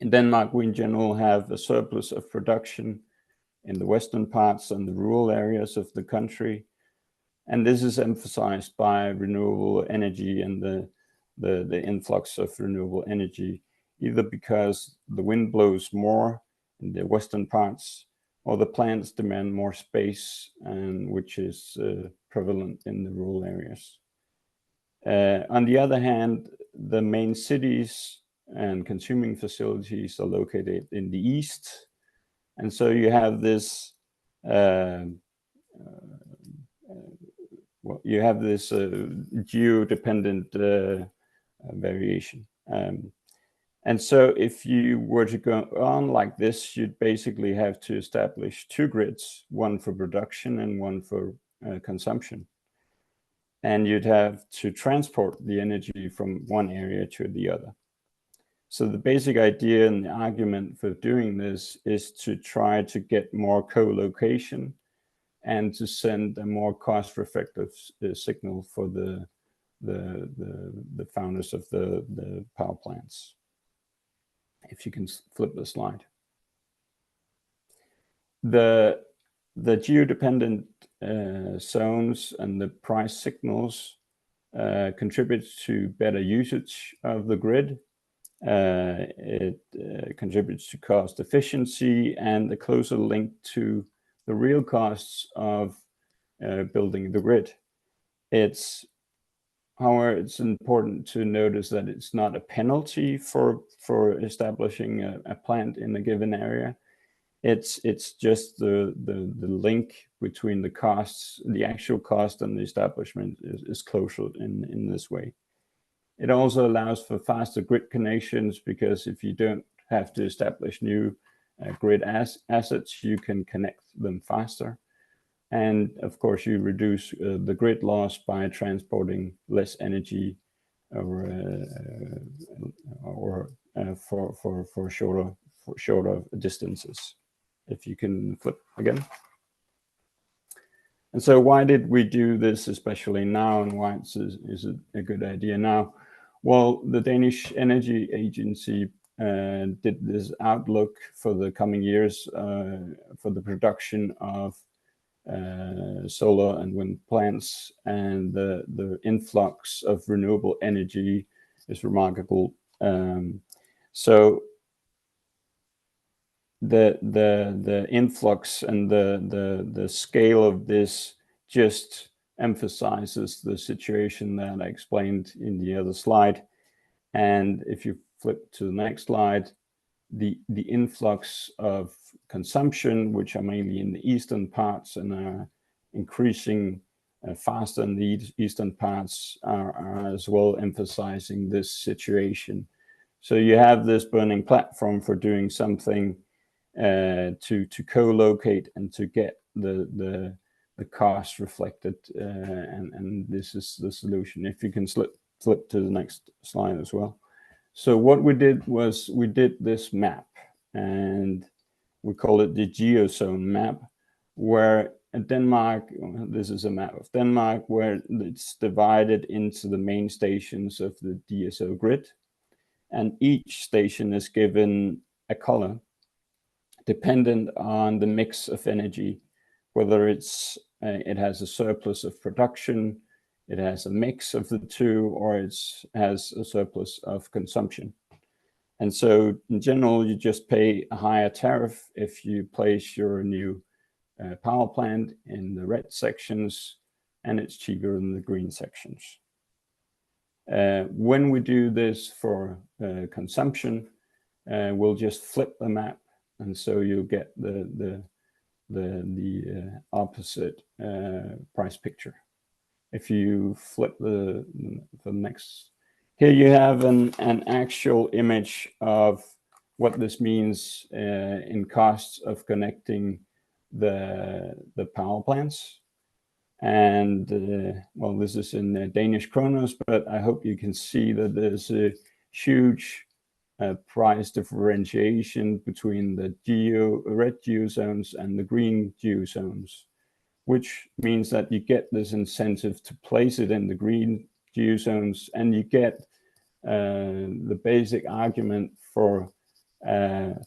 In Denmark, we in general have a surplus of production in the western parts and the rural areas of the country. And this is emphasized by renewable energy and the influx of renewable energy, either because the wind blows more in the western parts or the plants demand more space, and which is prevalent in the rural areas. On the other hand, the main cities and consuming facilities are located in the east, and so you have this geo-dependent variation. And so if you were to go on like this, you'd basically have to establish two grids, one for production and one for consumption. And you'd have to transport the energy from one area to the other. So the basic idea and the argument for doing this is to try to get more co-location and to send a more cost-effective signal for the founders of the power plants. If you can flip the slide. The geo-dependent zones and the price signals contributes to better usage of the grid. It contributes to cost efficiency and a closer link to the real costs of building the grid. However, it's important to notice that it's not a penalty for establishing a plant in a given area. It's just the link between the costs, the actual cost and the establishment is closer in this way. It also allows for faster grid connections, because if you don't have to establish new grid assets, you can connect them faster. And of course, you reduce the grid loss by transporting less energy for shorter distances. If you can flip again. And so why did we do this, especially now, and why is it a good idea now? Well, the Danish Energy Agency did this outlook for the coming years for the production of solar and wind plants, and the influx of renewable energy is remarkable. So the influx and the scale of this just emphasizes the situation that I explained in the other slide. And if you flip to the next slide, the influx of consumption, which are mainly in the eastern parts and are increasing faster in the eastern parts, are as well emphasizing this situation. So you have this burning platform for doing something to co-locate and to get the cost reflected, and this is the solution. If you can flip to the next slide as well. So what we did was we did this map, and we call it the geozone map, where Denmark, this is a map of Denmark, where it's divided into the main stations of the DSO grid, and each station is given a color dependent on the mix of energy, whether it has a surplus of production, it has a mix of the two, or it has a surplus of consumption. And so in general, you just pay a higher tariff if you place your new power plant in the red sections, and it's cheaper in the green sections. When we do this for consumption, we'll just flip the map, and so you get the opposite price picture. If you flip the next, here you have an actual image of what this means in costs of connecting the power plants. And well, this is in Danish kroners, but I hope you can see that there's a huge price differentiation between the red geozones and the green geozones, which means that you get this incentive to place it in the green geozones, and you get the basic argument for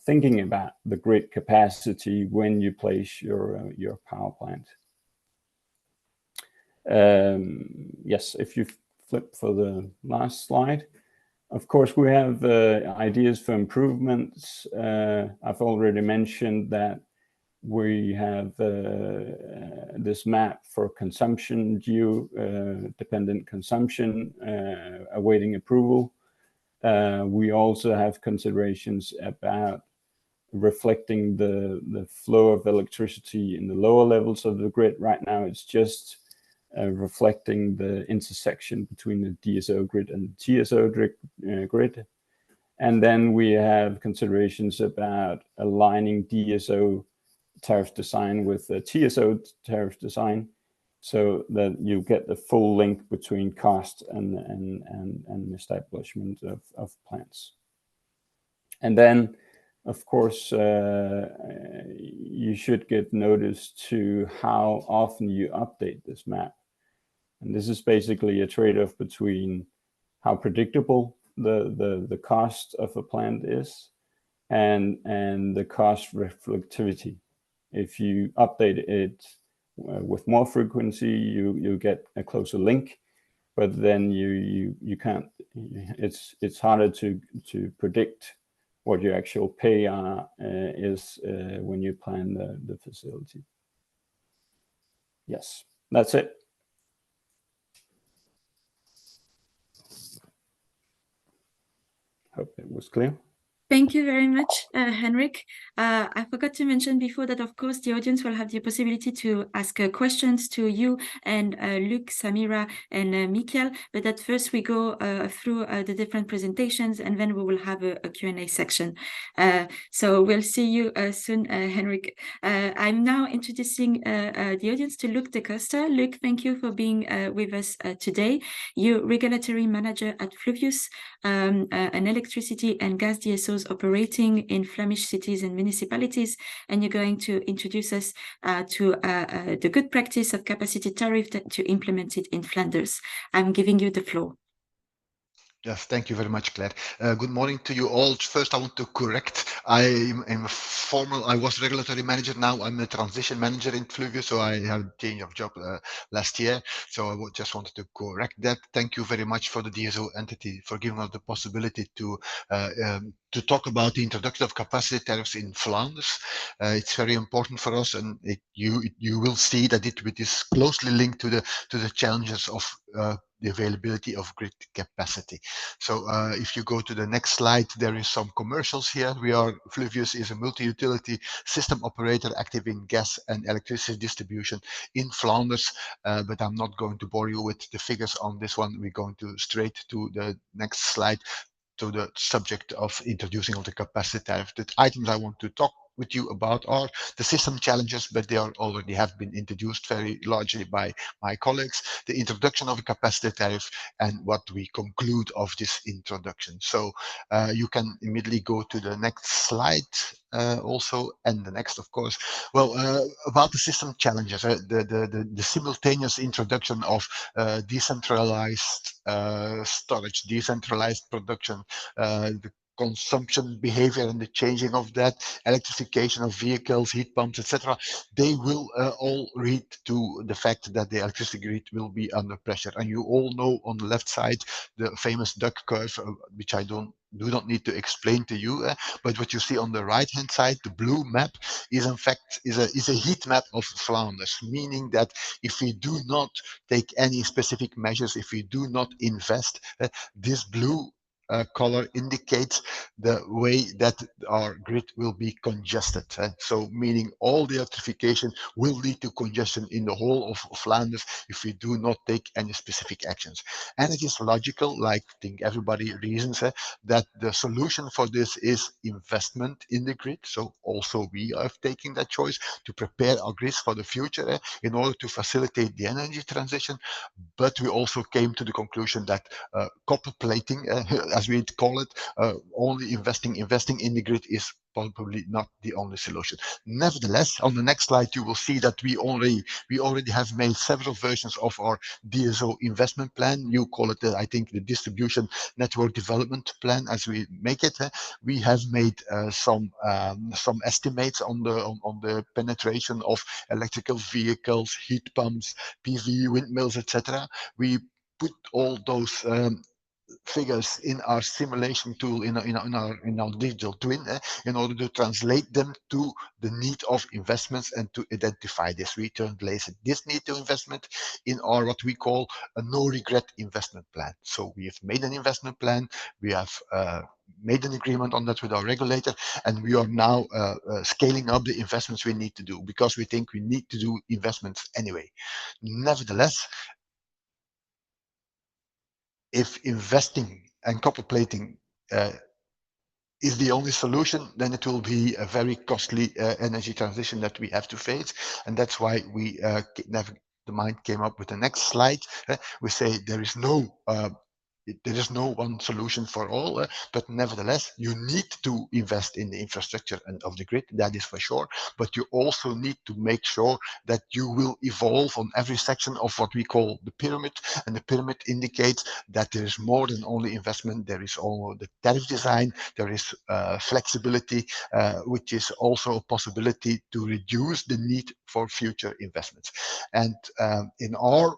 thinking about the grid capacity when you place your power plant. Yes, if you flip for the last slide. Of course, we have ideas for improvements. I've already mentioned that we have this map for consumption, geo-dependent consumption, awaiting approval. We also have considerations about reflecting the flow of electricity in the lower levels of the grid. Right now, it's just reflecting the intersection between the DSO grid and the TSO grid. And then we have considerations about aligning DSO tariff design with the TSO tariff design, so that you get the full link between cost and establishment of plants. And then, of course, you should get notice to how often you update this map. And this is basically a trade-off between how predictable the cost of a plant is and the cost reflectivity. If you update it with more frequency, you get a closer link, but then you can't. It's harder to predict what your actual pay is when you plan the facility. Yes, that's it. Hope it was clear. Thank you very much, Henrik. I forgot to mention before that, of course, the audience will have the possibility to ask questions to you and Luc, Samira, and Michael. But at first, we go through the different presentations, and then we will have a Q&A section. So we'll see you soon, Henrik. I'm now introducing the audience to Luc de Costa. Luc, thank you for being with us today. You're Regulatory Manager at Fluvius, an electricity and gas DSOs operating in Flemish cities and municipalities, and you're going to introduce us to the good practice of capacity tariff to implement it in Flanders. I'm giving you the floor. Yes, thank you very much, Claire. Good morning to you all. First, I want to correct. I was regulatory manager. Now I'm a transition manager in Fluvius, so I have a change of job last year. So I just wanted to correct that. Thank you very much for the DSO entity for giving us the possibility to talk about the introduction of capacity tariffs in Flanders. It's very important for us, and you will see that it is closely linked to the challenges of the availability of grid capacity. So if you go to the next slide, there is some commercials here. Fluvius is a multi-utility system operator active in gas and electricity distribution in Flanders, but I'm not going to bore you with the figures on this one. We're going to straight to the next slide, to the subject of introducing of the capacity tariff. The items I want to talk with you about are the system challenges, but they already have been introduced very largely by my colleagues, the introduction of a capacity tariff, and what we conclude of this introduction. So you can immediately go to the next slide also, and the next, of course. Well, about the system challenges, the simultaneous introduction of decentralized storage, decentralized production, the consumption behavior and the changing of that, electrification of vehicles, heat pumps, etc. They will all lead to the fact that the electricity grid will be under pressure. And you all know on the left side the famous duck curve, which I do not need to explain to you. But what you see on the right hand side, the blue map, is in fact is a heat map of Flanders, meaning that if we do not take any specific measures, if we do not invest, this blue color indicates the way that our grid will be congested. So meaning all the electrification will lead to congestion in the whole of Flanders if we do not take any specific actions. And it is logical, like I think everybody reasons, that the solution for this is investment in the grid. So also we are taking that choice to prepare our grids for the future in order to facilitate the energy transition. But we also came to the conclusion that copper plating, as we call it, only investing in the grid is probably not the only solution. Nevertheless, on the next slide, you will see that we already have made several versions of our DSO investment plan. You call it, I think, the distribution network development plan, as we make it. We have made some estimates on the penetration of electrical vehicles, heat pumps, PV, windmills, etc. We put all those figures in our simulation tool in our digital twin in order to translate them to the need of investments and to identify this. We translate this need to investment in our what we call a no regret investment plan. So we have made an investment plan, we have made an agreement on that with our regulator, and we are now scaling up the investments we need to do because we think we need to do investments anyway. Nevertheless, if investing and copper plating is the only solution, then it will be a very costly energy transition that we have to face. And that's why we the mind came up with the next slide. We say there is no one solution for all, but nevertheless, you need to invest in the infrastructure and of the grid, that is for sure, but you also need to make sure that you will evolve on every section of what we call the pyramid, and the pyramid indicates that there is more than only investment. There is also the tariff design, there is flexibility, which is also a possibility to reduce the need for future investments. And in our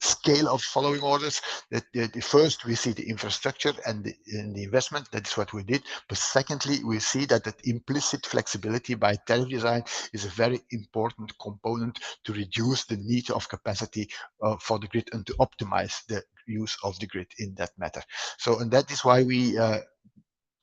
scale of following orders, that first we see the infrastructure and the investment, that is what we did, but secondly we see that implicit flexibility by tariff design is a very important component to reduce the need of capacity for the grid and to optimize the use of the grid in that matter. So, and that is why we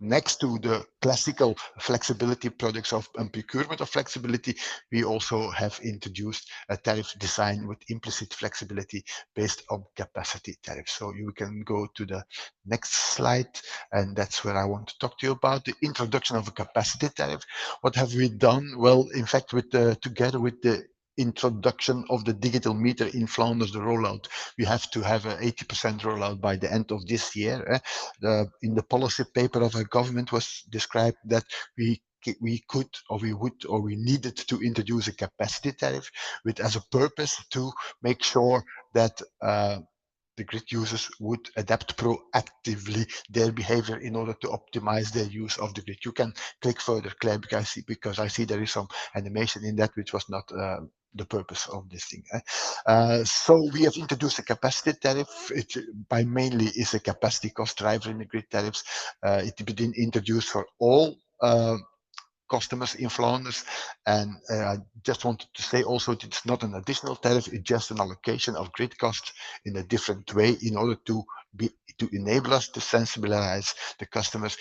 next to the classical flexibility products of and procurement of flexibility, we also have introduced a tariff design with implicit flexibility based on capacity tariffs. So you can go to the next slide, and that's where I want to talk to you about the introduction of a capacity tariff. What have we done? Well, in fact, with together with the introduction of the digital meter in Flanders, the rollout, we have to have an 80% rollout by the end of this year. In the policy paper of our government was described that we could, or we would, or we needed to introduce a capacity tariff with as a purpose to make sure that the grid users would adapt proactively their behavior in order to optimize their use of the grid. You can click further, Claire, because I see there is some animation in that which was not the purpose of this thing. So we have introduced a capacity tariff. It by mainly is a capacity cost driver in the grid tariffs. It has been introduced for all customers in Flanders, and I just wanted to say also it's not an additional tariff, it's just an allocation of grid costs in a different way in order to enable us to sensibilize the customers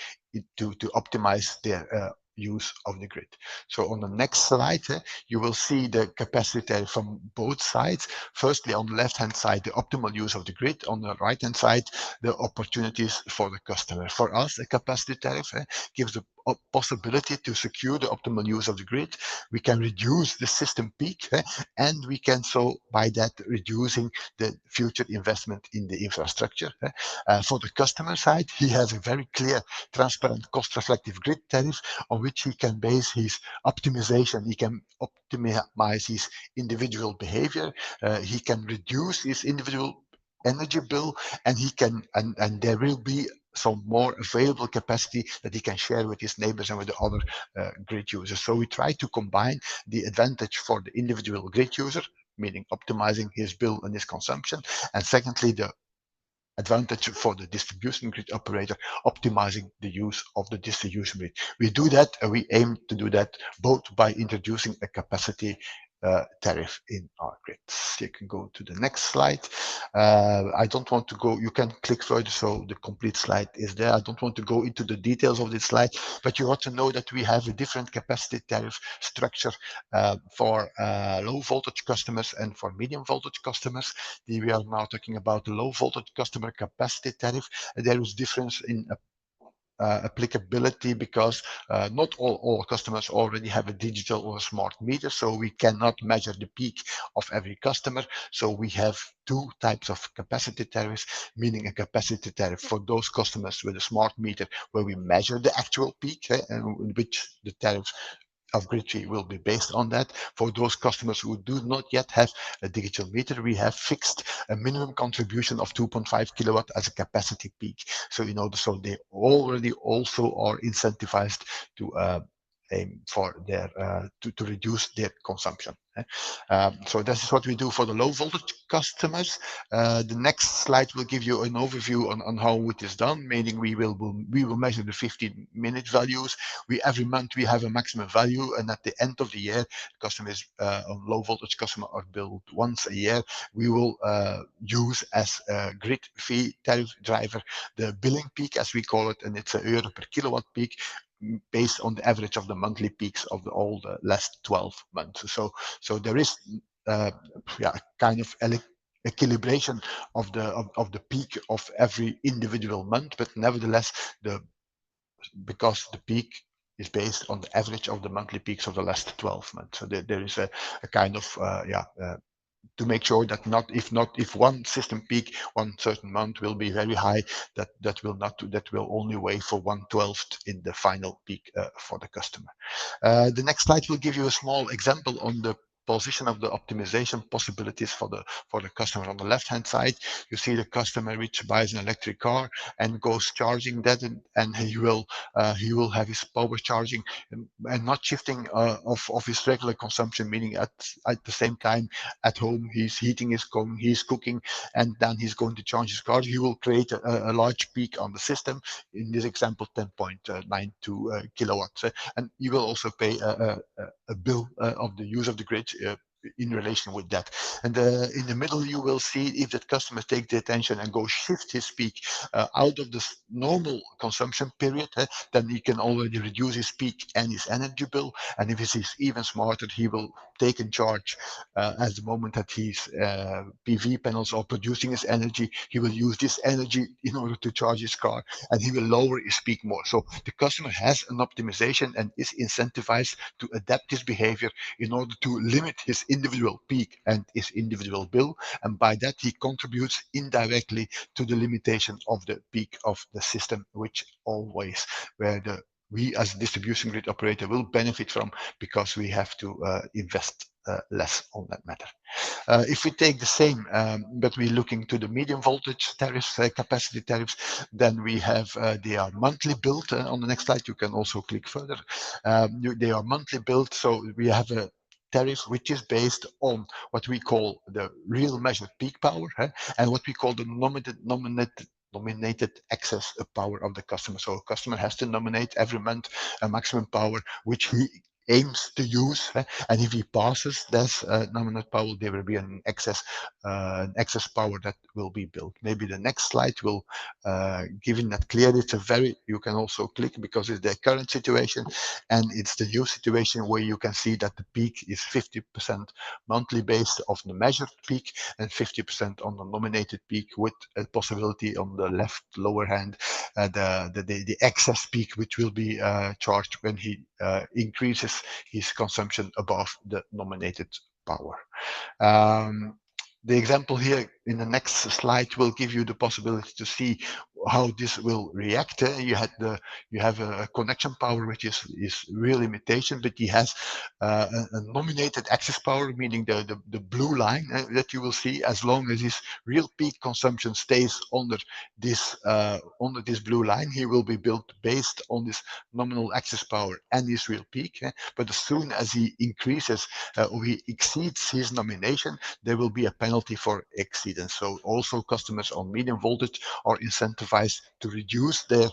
to optimize their use of the grid. So on the next slide, you will see the capacity tariff from both sides. Firstly, on the left-hand side, the optimal use of the grid. On the right-hand side, the opportunities for the customer. For us, a capacity tariff gives the possibility to secure the optimal use of the grid. We can reduce the system peak, and we can so by that reducing the future investment in the infrastructure. For the customer side, he has a very clear, transparent, cost-reflective grid tariff on which he can base his optimization. He can optimize his individual behavior. He can reduce his individual energy bill, and he can and there will be some more available capacity that he can share with his neighbors and with the other grid users. So we try to combine the advantage for the individual grid user, meaning optimizing his bill and his consumption, and secondly, the advantage for the distribution grid operator, optimizing the use of the distribution grid. We do that, and we aim to do that both by introducing a capacity tariff in our grids. You can go to the next slide. I don't want to go, you can click further, so the complete slide is there. I don't want to go into the details of this slide, but you ought to know that we have a different capacity tariff structure for low voltage customers and for medium voltage customers. We are now talking about the low voltage customer capacity tariff. There is difference in applicability because not all customers already have a digital or a smart meter, so we cannot measure the peak of every customer. So we have two types of capacity tariffs, meaning a capacity tariff for those customers with a smart meter where we measure the actual peak, and which the tariffs of grid fee will be based on that. For those customers who do not yet have a digital meter, we have fixed a minimum contribution of 2.5 kilowatt as a capacity peak. So so they already also are incentivized to aim for their to reduce their consumption. So this is what we do for the low voltage customers. The next slide will give you an overview on how it is done, meaning we will measure the 15-minute values. Every month we have a maximum value, and at the end of the year, customers on low voltage customer are billed once a year. We will use as a grid fee tariff driver the billing peak, as we call it, and it's €1 per kilowatt peak, based on the average of the monthly peaks of all the last 12 months. So there is kind of equilibration of the peak of every individual month, but nevertheless, because the peak is based on the average of the monthly peaks of the last 12 months. So there is a kind of to make sure that if one system peak one certain month will be very high, that will only weigh for 1/12 in the final peak for the customer. The next slide will give you a small example on the position of the optimization possibilities for the customer. On the left hand side, you see the customer which buys an electric car and goes charging that, and he will have his power charging and not shifting of his regular consumption, meaning at the same time at home he's heating his home, he's cooking, and then he's going to charge his car. He will create a large peak on the system, in this example 10.92 kilowatts, and you will also pay a bill of the use of the grid in relation with that. And in the middle, you will see if that customer takes the attention and go shift his peak out of the normal consumption period, then he can already reduce his peak and his energy bill. And if he's even smarter, he will take in charge at the moment that his PV panels are producing his energy. He will use this energy in order to charge his car, and he will lower his peak more. So the customer has an optimization and is incentivized to adapt his behavior in order to limit his individual peak and his individual bill. And by that, he contributes indirectly to the limitation of the peak of the system, which always where we as a distribution grid operator will benefit from, because we have to invest less on that matter. If we take the same, but we're looking to the medium voltage tariffs, capacity tariffs, then we have, they are monthly billed. On the next slide, you can also click further. They are monthly billed, so we have a tariff which is based on what we call the real measured peak power, and what we call the nominated excess power of the customer. So a customer has to nominate every month a maximum power which he aims to use, and if he passes this nominal power, there will be an excess power that will be built. Maybe the next slide will give in that clear. It's a very, you can also click, because it's the current situation, and it's the new situation where you can see that the peak is 50% monthly based of the measured peak and 50% on the nominated peak, with a possibility on the left lower hand, the excess peak, which will be charged when he increases his consumption above the nominated power. The example here in the next slide will give you the possibility to see how this will react. You have a connection power which is real limitation, but he has a nominated access power, meaning the blue line that you will see. As long as his real peak consumption stays under this blue line, he will be built based on this nominal access power and his real peak. But as soon as he increases or he exceeds his nomination, there will be a penalty for exceedance. So also customers on medium voltage are incentivized to reduce their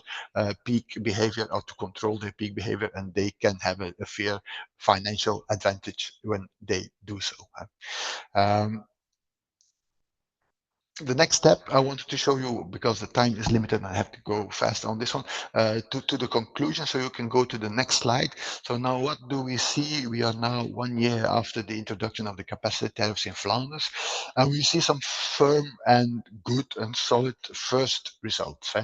peak behavior or to control their peak behavior, and they can have a fair financial advantage when they do so. The next step I wanted to show you, because the time is limited and I have to go fast on this one, to the conclusion, so you can go to the next slide. So now what do we see? We are now 1 year after the introduction of the capacity tariffs in Flanders, and we see some firm and good and solid first results.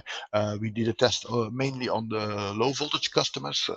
We did a test mainly on the low voltage customers.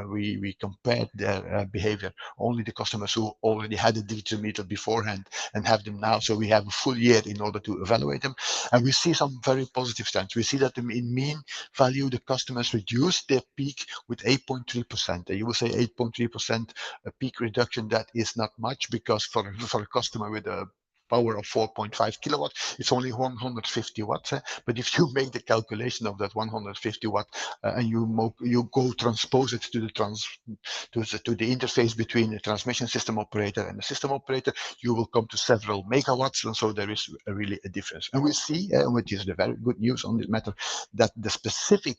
We compared their behavior, only the customers who already had a digital meter beforehand and have them now. So we have a full year in order to evaluate them. And we see some very positive trends. We see that in mean value, the customers reduce their peak with 8.3%. You will say 8.3% a peak reduction. That is not much, because for a customer with a power of 4.5 kilowatt, it's only 150 watts. But if you make the calculation of that 150 watt and you go transpose it to the interface between the transmission system operator and the system operator, you will come to several megawatts, and so there is really a difference. And we see, which is the very good news on this matter, that the specific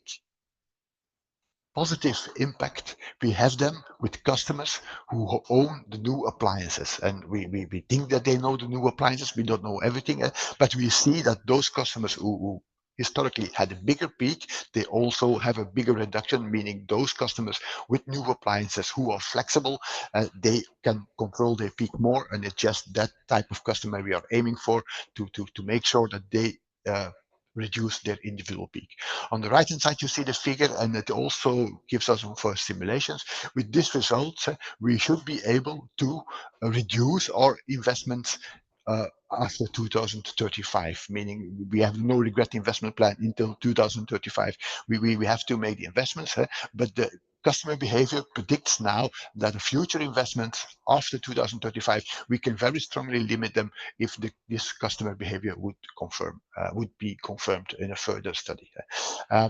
positive impact, we have them with customers who own the new appliances. And we think that they know the new appliances. We don't know everything, but we see that those customers who historically had a bigger peak, they also have a bigger reduction, meaning those customers with new appliances who are flexible, they can control their peak more. And it's just that type of customer we are aiming for, to make sure that they reduce their individual peak. On the right hand side, you see the figure, and it also gives us some first simulations. With this result, we should be able to reduce our investments after 2035, meaning we have no regret investment plan until 2035. We have to make the investments, but the customer behavior predicts now that the future investments after 2035, we can very strongly limit them if this customer behavior would be confirmed in a further study.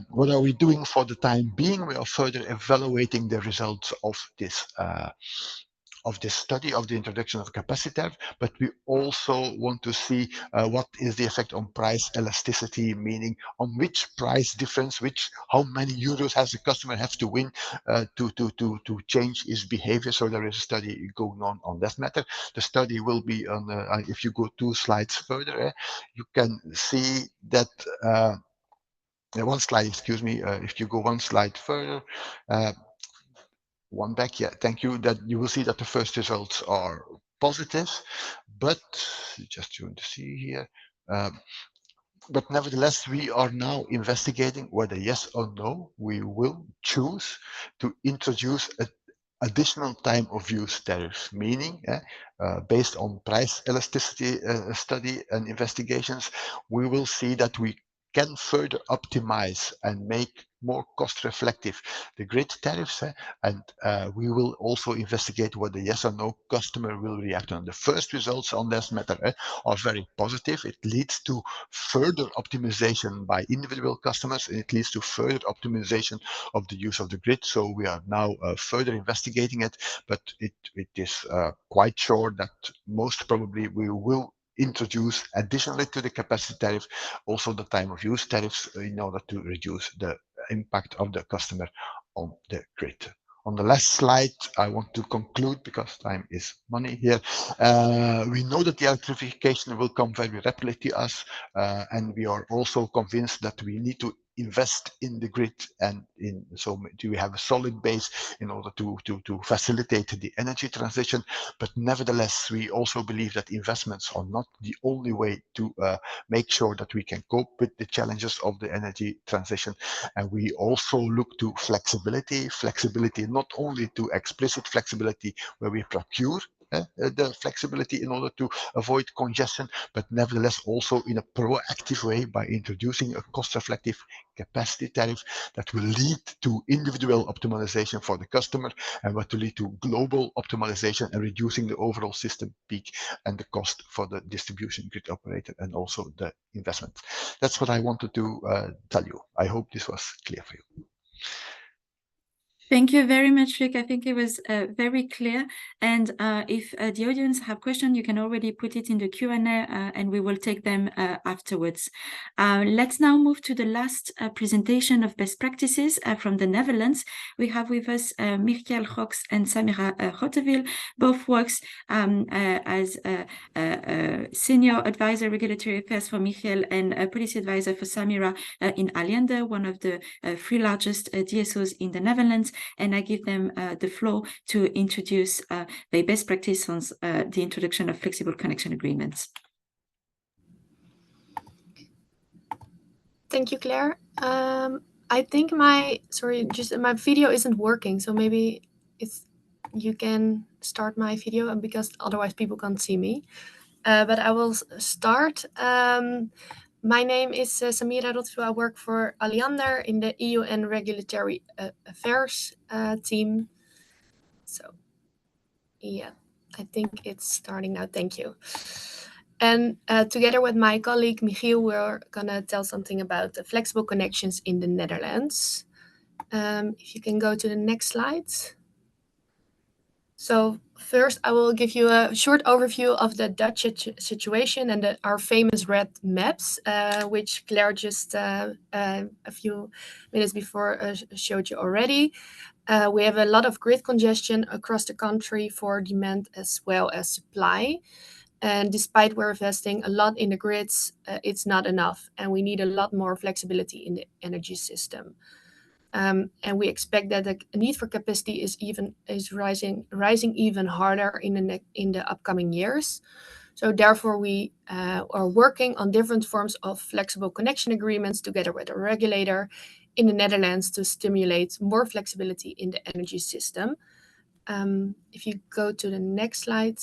What are we doing for the time being? We are further evaluating the results of this of this study of the introduction of capacity tariff, but we also want to see what is the effect on price elasticity, meaning on which price difference, how many euros has the customer have to win to change his behavior. So there is a study going on that matter. The study will be on, if you go 2 slides further, you can see that one slide, excuse me, if you go 1 slide further, one back, yeah, thank you, that you will see that the first results are positive, but just want to see here, but nevertheless, we are now investigating whether yes or no, we will choose to introduce an additional time of use tariff, meaning based on price elasticity study and investigations, we will see that we can further optimize and make more cost reflective the grid tariffs, and we will also investigate whether yes or no customer will react on. The first results on this matter are very positive. It leads to further optimization by individual customers, and it leads to further optimization of the use of the grid. So we are now further investigating it, but it is quite sure that most probably we will introduce additionally to the capacity tariff also the time of use tariffs in order to reduce the impact of the customer on the grid. On the last slide, I want to conclude because time is money here. We know that the electrification will come very rapidly to us, and we are also convinced that we need to invest in the grid, and so do we have a solid base in order to facilitate the energy transition. But nevertheless, we also believe that investments are not the only way to make sure that we can cope with the challenges of the energy transition. And we also look to flexibility not only to explicit flexibility where we procure the flexibility in order to avoid congestion, but nevertheless also in a proactive way by introducing a cost-reflective capacity tariff that will lead to individual optimization for the customer and what will lead to global optimization and reducing the overall system peak and the cost for the distribution grid operator and also the investment. That's what I wanted to tell you. I hope this was clear for you. Thank you very much, Luc. I think it was very clear. And if the audience have questions, you can already put it in the Q&A and we will take them afterwards. Let's now move to the last presentation of best practices from the Netherlands. We have with us Michiel Goks and Samira Rotteville, both works as Senior Advisor Regulatory Affairs for Michiel and Policy Advisor for Samira in Allende, one of the 3 largest DSOs in the Netherlands. And I give them the floor to introduce their best practice on the introduction of flexible connection agreements. Thank you, Claire. I think my video isn't working, so maybe you can start my video, because otherwise people can't see me. But I will start. My name is Samira Rotteville. I work for Alliander in the EU and Regulatory Affairs team. So, yeah, I think it's starting now. Thank you. And together with my colleague Michiel, we're gonna tell something about the flexible connections in the Netherlands. If you can go to the next slide. So first, I will give you a short overview of the Dutch situation and our famous red maps, which Claire just a few minutes before showed you already. We have a lot of grid congestion across the country for demand as well as supply. And despite we're investing a lot in the grids, it's not enough, and we need a lot more flexibility in the energy system. And we expect that the need for capacity is rising even harder in the upcoming years. So therefore, we are working on different forms of flexible connection agreements together with a regulator in the Netherlands to stimulate more flexibility in the energy system. If you go to the next slide.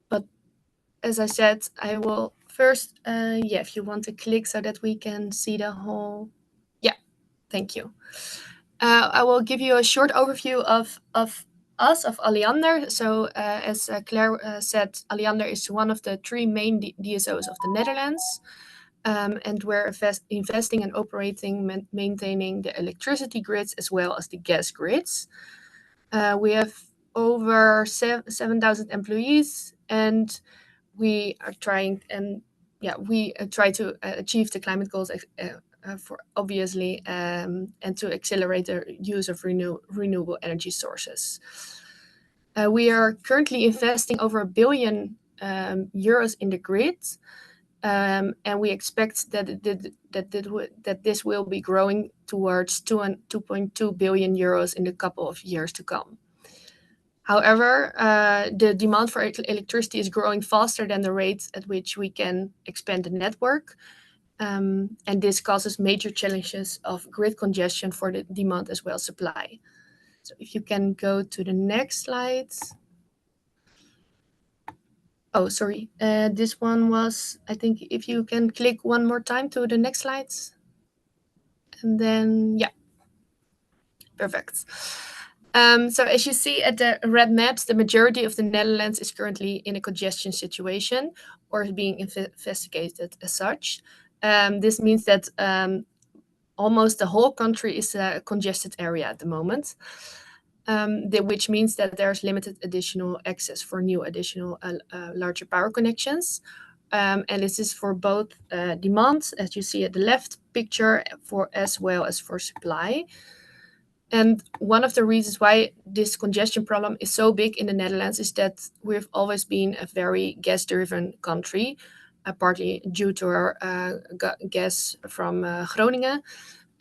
But as I said, I will first, if you want to click so that we can see the whole. Thank you. I will give you a short overview of Alliander. So as Claire said, Alliander is one of the 3 main DSOs of the Netherlands. And we're investing and operating, maintaining the electricity grids as well as the gas grids. We have over 7,000 employees, and we are trying try to achieve the climate goals for obviously and to accelerate the use of renewable energy sources. We are currently investing over €1 billion in the grid, and we expect that this will be growing towards €2.2 billion in the couple of years to come. However, the demand for electricity is growing faster than the rate at which we can expand the network, and this causes major challenges of grid congestion for the demand as well as supply. So if you can go to the next slide. Oh, sorry. This one was, I think if you can click one more time to the next slides. And then, yeah, perfect. So as you see at the red maps, the majority of the Netherlands is currently in a congestion situation or is being investigated as such. This means that almost the whole country is a congested area at the moment, which means that there's limited additional access for new additional larger power connections. And this is for both demand, as you see at the left picture, as well as for supply. And one of the reasons why this congestion problem is so big in the Netherlands is that we've always been a very gas-driven country, partly due to our gas from Groningen,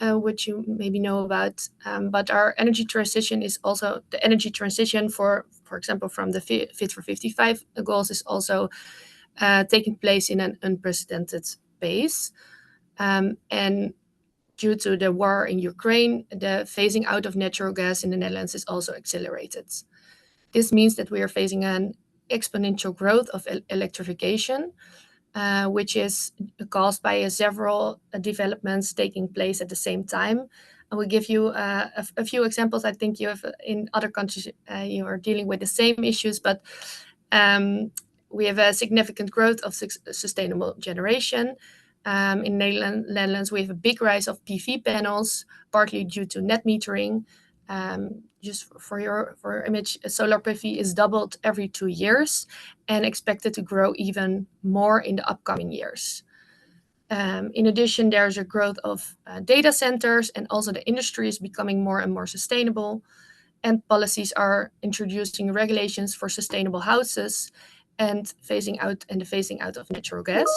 which you maybe know about. But our energy transition is also the energy transition for example, from the Fit for 55 goals is also taking place in an unprecedented pace. And due to the war in Ukraine, the phasing out of natural gas in the Netherlands is also accelerated. This means that we are facing an exponential growth of electrification, which is caused by several developments taking place at the same time. I will give you a few examples. I think you have in other countries, you are dealing with the same issues, but we have a significant growth of sustainable generation. In Netherlands, we have a big rise of PV panels, partly due to net metering. Just for your image, solar PV is doubled every 2 years and expected to grow even more in the upcoming years. In addition, there's a growth of data centers, and also the industry is becoming more and more sustainable. And policies are introducing regulations for sustainable houses and the phasing out of natural gas.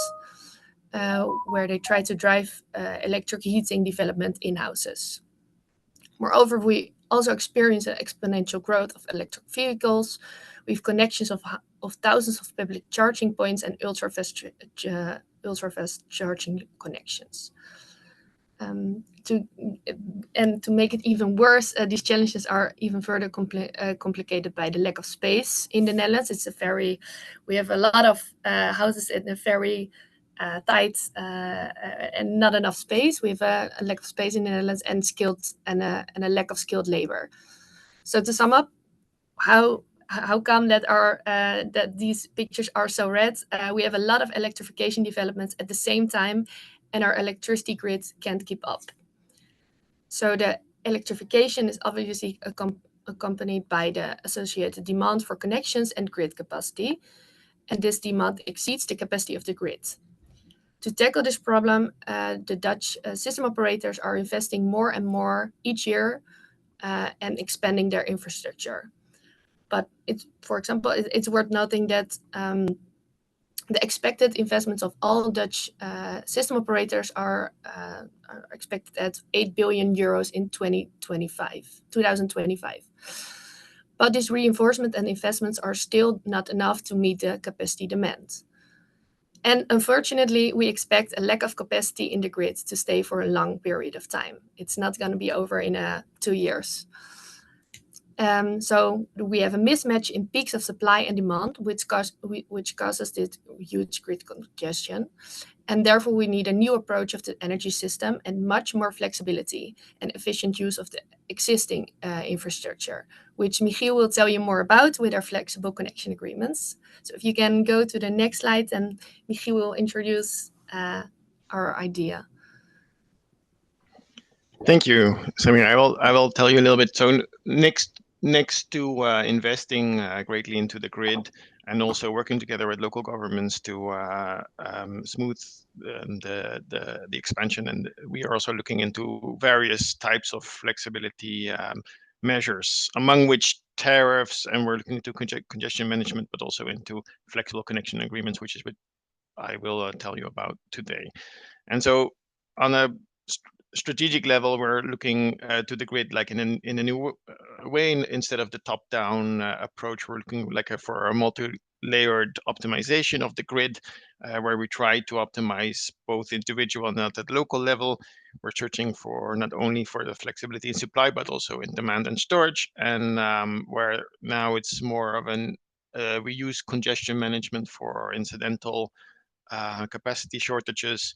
Where they try to drive electric heating development in houses. Moreover, we also experience an exponential growth of electric vehicles. We have connections of thousands of public charging points and ultra-fast charging connections. To make it even worse, these challenges are even further complicated by the lack of space in the Netherlands. We have a lot of houses in a very tight and not enough space. We have a lack of space in the Netherlands and a lack of skilled labor. So to sum up, how come that these pictures are so red? We have a lot of electrification developments at the same time, and our electricity grid can't keep up. So the electrification is obviously accompanied by the associated demand for connections and grid capacity, and this demand exceeds the capacity of the grid. To tackle this problem, the Dutch system operators are investing more and more each year and expanding their infrastructure. But for example, it's worth noting that the expected investments of all Dutch system operators are expected at €8 billion in 2025. But this reinforcement and investments are still not enough to meet the capacity demand. And unfortunately, we expect a lack of capacity in the grid to stay for a long period of time. It's not going to be over in 2 years. So we have a mismatch in peaks of supply and demand, which causes this huge grid congestion. And therefore, we need a new approach of the energy system and much more flexibility and efficient use of the existing infrastructure, which Michiel will tell you more about with our flexible connection agreements. So if you can go to the next slide, and Michiel will introduce our idea. Thank you, Samir. I will tell you a little bit. So next next to investing greatly into the grid and also working together with local governments to smooth the expansion, and we are also looking into various types of flexibility measures, among which tariffs, and we're looking into congestion management, but also into flexible connection agreements, which is what I will tell you about today. And so on a strategic level, we're looking to the grid like in a new way. Instead of the top-down approach, we're looking like for a multi-layered optimization of the grid, where we try to optimize both individual and at the local level. We're searching for not only for the flexibility in supply, but also in demand and storage. And where now it's more of an we use congestion management for incidental capacity shortages.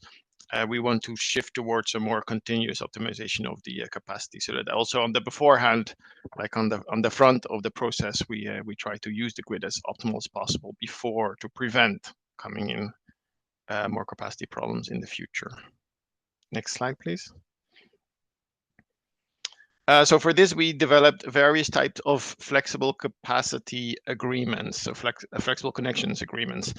We want to shift towards a more continuous optimization of the capacity, so that also on the beforehand, like on the front of the process, we try to use the grid as optimal as possible before, to prevent coming in more capacity problems in the future. Next slide, please. So for this, we developed various types of flexible capacity agreements, so flexible connections agreements.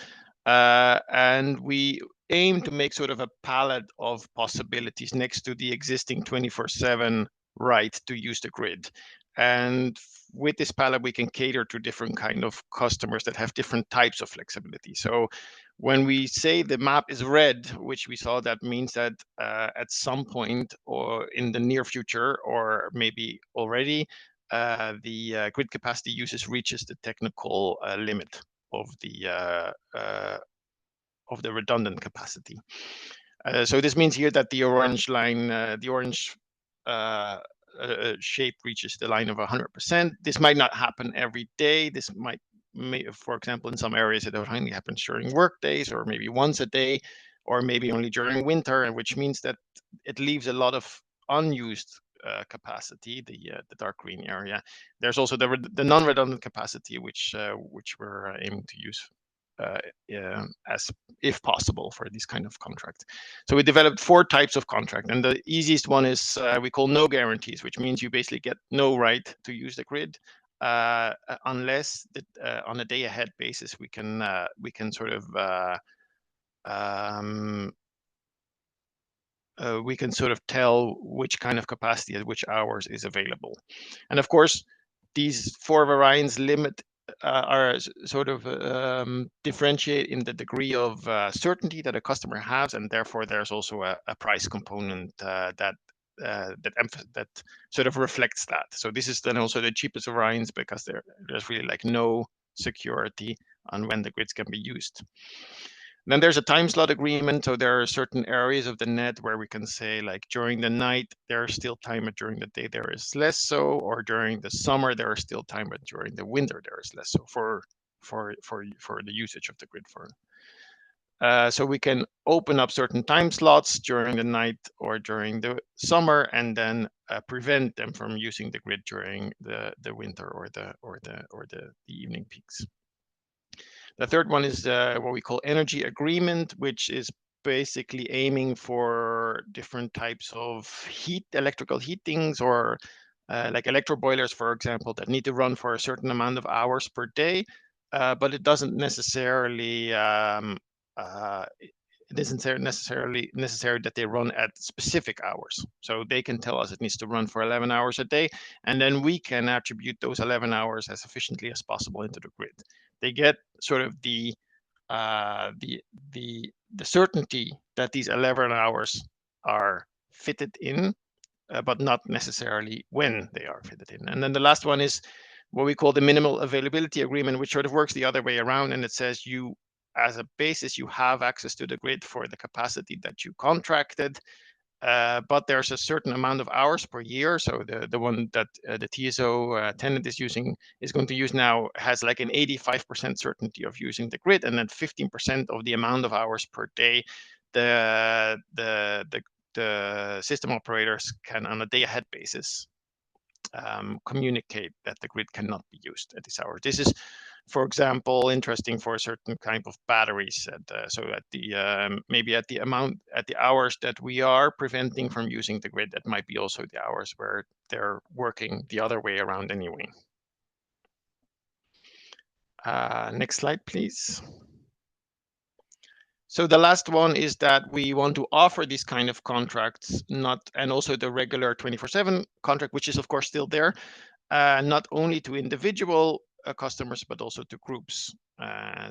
And we aim to make sort of a palette of possibilities next to the existing 24/7 right to use the grid. And with this palette, we can cater to different kind of customers that have different types of flexibility. So when we say the map is red, which we saw, that means that at some point or in the near future, or maybe already, the grid capacity uses reaches the technical limit of the redundant capacity. So this means here that the orange line, the orange shape reaches the line of 100%. This might not happen every day. This might, for example, in some areas it only happens during work days, or maybe once a day, or maybe only during winter, which means that it leaves a lot of unused capacity, the dark green area. There's also the non-redundant capacity, which we're aiming to use as if possible for this kind of contract. So we developed 4 types of contract, and the easiest one is we call no guarantees, which means you basically get no right to use the grid unless on a day ahead basis we can sort of we can sort of tell which kind of capacity at which hours is available. And of course, these 4 variants limit are sort of differentiate in the degree of certainty that a customer has, and therefore there's also a price component that sort of reflects that. So this is then also the cheapest variants, because there's really like no security on when the grids can be used. Then there's a time slot agreement. So there are certain areas of the net where we can say, like, during the night there is still time, but during the day there is less so, or during the summer there is still time, but during the winter there is less so for the usage of the grid. So we can open up certain time slots during the night or during the summer, and then prevent them from using the grid during the winter or the evening peaks. The third one is what we call energy agreement, which is basically aiming for different types of electrical heatings, or like electro boilers, for example, that need to run for a certain amount of hours per day, but it doesn't necessarily it isn't necessarily necessary that they run at specific hours. So they can tell us it needs to run for 11 hours a day, and then we can attribute those 11 hours as efficiently as possible into the grid. They get sort of the certainty that these 11 hours are fitted in, but not necessarily when they are fitted in. And then the last one is what we call the minimal availability agreement, which sort of works the other way around, and it says you, as a basis, you have access to the grid for the capacity that you contracted, but there's a certain amount of hours per year. So the one that the TSO tenant is using is going to use now has like an 85% certainty of using the grid, and then 15% of the amount of hours per day the system operators can, on a day ahead basis, communicate that the grid cannot be used at this hour. This is, for example, interesting for a certain kind of batteries. So at the maybe at the hours that we are preventing from using the grid, that might be also the hours where they're working the other way around anyway. Next slide, please. So the last one is that we want to offer these kind of contracts, and also the regular 24/7 contract, which is of course still there, not only to individual customers, but also to groups.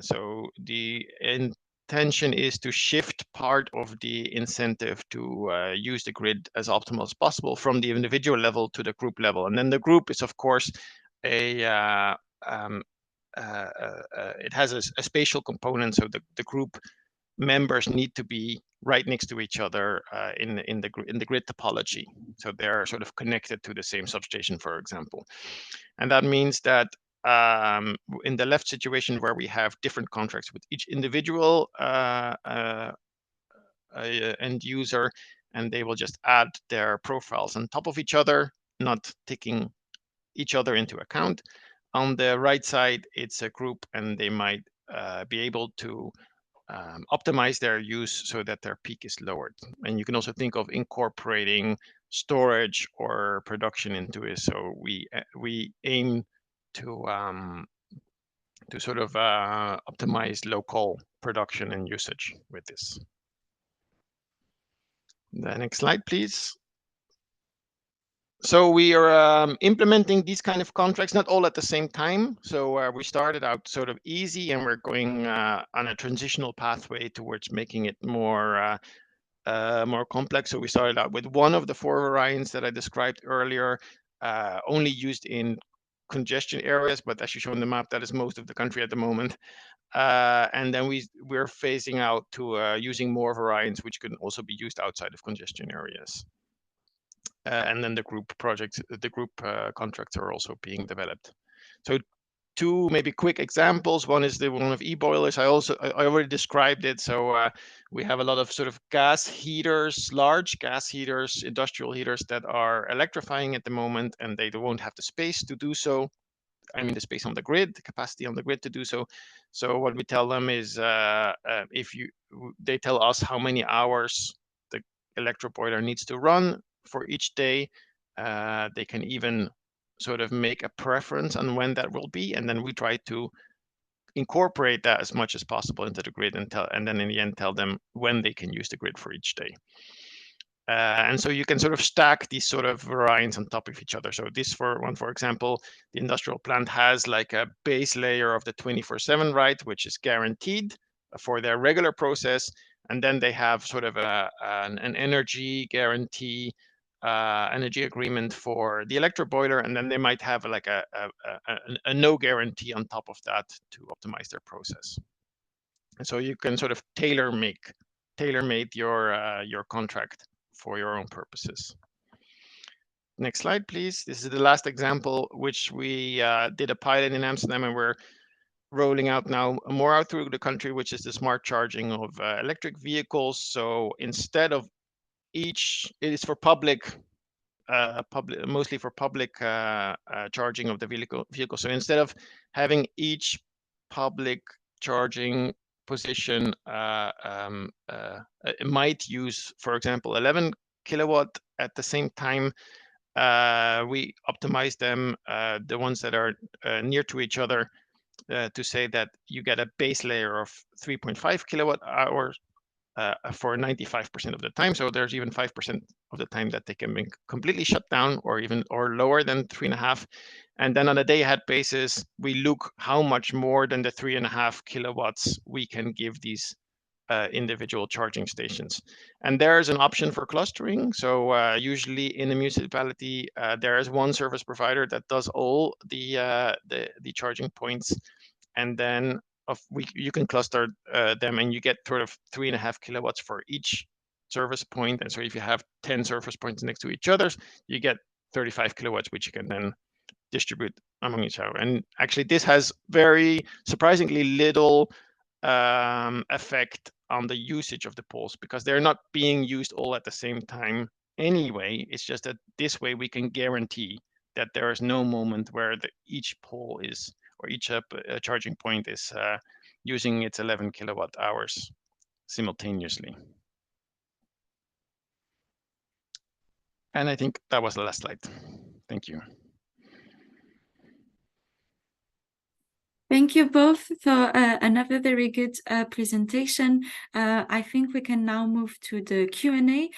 So the intention is to shift part of the incentive to use the grid as optimal as possible from the individual level to the group level. And then the group is of course it has a spatial component, so the group members need to be right next to each other in the grid topology, so they're sort of connected to the same substation, for example. And that means that in the left situation where we have different contracts with each individual end user, and they will just add their profiles on top of each other, not taking each other into account. On the right side, it's a group, and they might be able to optimize their use so that their peak is lowered. And you can also think of incorporating storage or production into it. So we aim to sort of optimize local production and usage with this. The next slide, please. So we are implementing these kind of contracts, not all at the same time. So we started out sort of easy, and we're going on a transitional pathway towards making it more complex. So we started out with one of the 4 variants that I described earlier, only used in congestion areas, but as you show on the map, that is most of the country at the moment. And then we're phasing out to using more variants, which can also be used outside of congestion areas. And then the group projects, the group contracts are also being developed. So 2 maybe quick examples. One is the one of e-boilers. I already described it. So we have a lot of sort of gas heaters, large gas heaters, industrial heaters that are electrifying at the moment, and they won't have the space to do so. I mean, the space on the grid, the capacity on the grid to do so. So what we tell them is they tell us how many hours the electro boiler needs to run for each day. They can even sort of make a preference on when that will be, and then we try to incorporate that as much as possible into the grid, and then in the end tell them when they can use the grid for each day. And so you can sort of stack these sort of variants on top of each other. So this for example, the industrial plant has like a base layer of the 24/7 right, which is guaranteed for their regular process, and then they have sort of an energy guarantee, energy agreement for the electro boiler, and then they might have like a no guarantee on top of that to optimize their process. And so you can sort of tailor-made your contract for your own purposes. Next slide, please. This is the last example, which we did a pilot in Amsterdam, and we're rolling out now more out through the country, which is the smart charging of electric vehicles. So instead of it is for mostly for public charging of the vehicle. So instead of having each public charging position it might use, for example, 11 kilowatt at the same time, we optimize them, the ones that are near to each other, to say that you get a base layer of 3.5 kilowatt hours for 95% of the time. So there's even 5% of the time that they can be completely shut down, or lower than 3.5. And then on a day ahead basis, we look how much more than the 3.5 kilowatts we can give these individual charging stations. And there's an option for clustering. So usually in a municipality, there is one service provider that does all the charging points, and then you can cluster them, and you get sort of 3.5 kilowatts for each service point. And so if you have 10 service points next to each other, you get 35 kilowatts, which you can then distribute among each other. And actually, this has very surprisingly little effect on the usage of the poles, because they're not being used all at the same time anyway. It's just that this way we can guarantee that there is no moment where each pole is, or each charging point is using its 11 kilowatt hours simultaneously. And I think that was the last slide. Thank you. Thank you both for another very good presentation. I think we can now move to the Q&A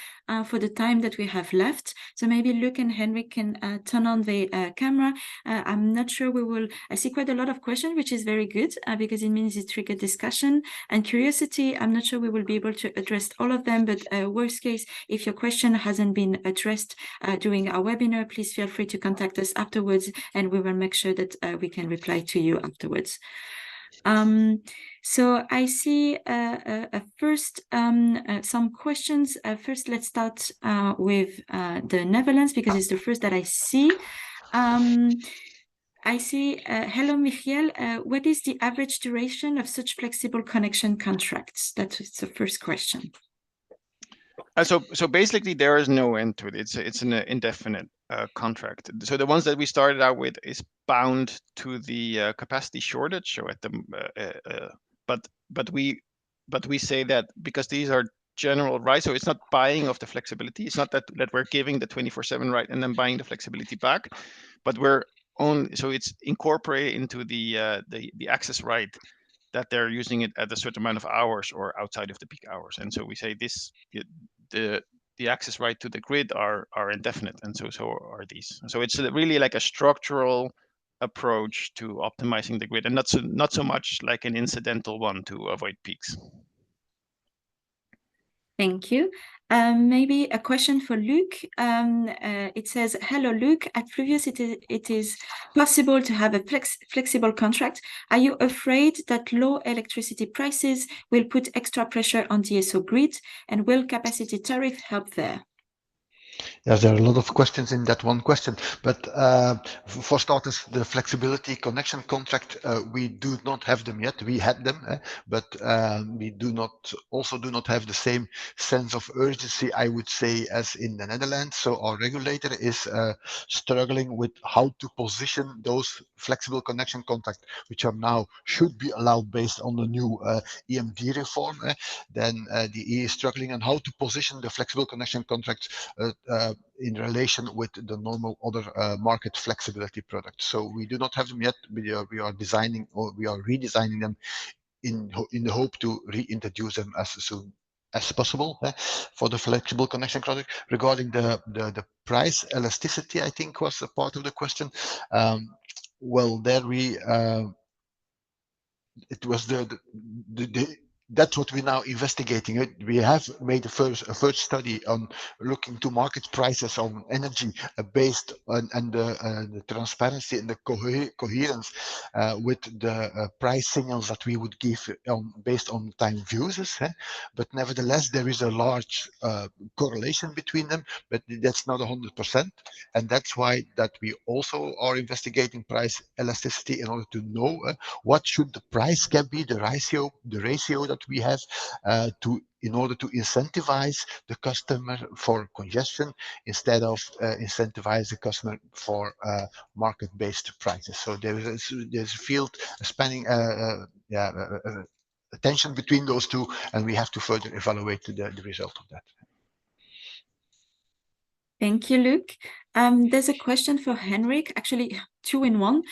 for the time that we have left. So maybe Luc and Henrik can turn on the camera. I'm not sure we will, I see quite a lot of questions, which is very good because it means it triggered discussion and curiosity. I'm not sure we will be able to address all of them, but worst case, if your question hasn't been addressed during our webinar, please feel free to contact us afterwards and we will make sure that we can reply to you afterwards. So I see first some questions. First, let's start with the Netherlands because it's the first that I see. I see, hello, Michiel. What is the average duration of such flexible connection contracts? That is the first question. So basically, there is no end to it. It's an indefinite contract. So the ones that we started out with is bound to the capacity shortage. So at the but we say that because these are general rights, so it's not buying of the flexibility. It's not that we're giving the 24/7 right and then buying the flexibility back, but we're only, so it's incorporated into the access right that they're using it at a certain amount of hours or outside of the peak hours. And so we say this, the access right to the grid are indefinite, and so are these. So it's really like a structural approach to optimizing the grid, and not so much like an incidental one to avoid peaks. Thank you. Maybe a question for Luc. It says, hello, Luc. At Fluvius, it is possible to have a flexible contract. Are you afraid that low electricity prices will put extra pressure on DSO grid? And will capacity tariff help there? Yes, there are a lot of questions in that one question, but for starters, the flexibility connection contract, we do not have them yet. We had them, but we do not have the same sense of urgency, I would say, as in the Netherlands. So our regulator is struggling with how to position those flexible connection contracts, which are now should be allowed based on the new EMD reform. Then the E is struggling on how to position the flexible connection contracts in relation with the normal other market flexibility products. So we do not have them yet. We are designing, or we are redesigning them in the hope to reintroduce them as soon as possible for the flexible connection contract. Regarding the price elasticity, I think was a part of the question. Well, there we it was that's what we're now investigating. We have made a first study on looking to market prices on energy based on the transparency and the coherence with the price signals that we would give based on time uses. But nevertheless, there is a large correlation between them, but that's not 100%. And that's why that we also are investigating price elasticity in order to know what should the price gap be, the ratio that we have in order to incentivize the customer for congestion instead of incentivize the customer for market-based prices. So there's a field spanning tension between those two, and we have to further evaluate the result of that. Thank you, Luc. There's a question for Henrik, actually 2 in 1.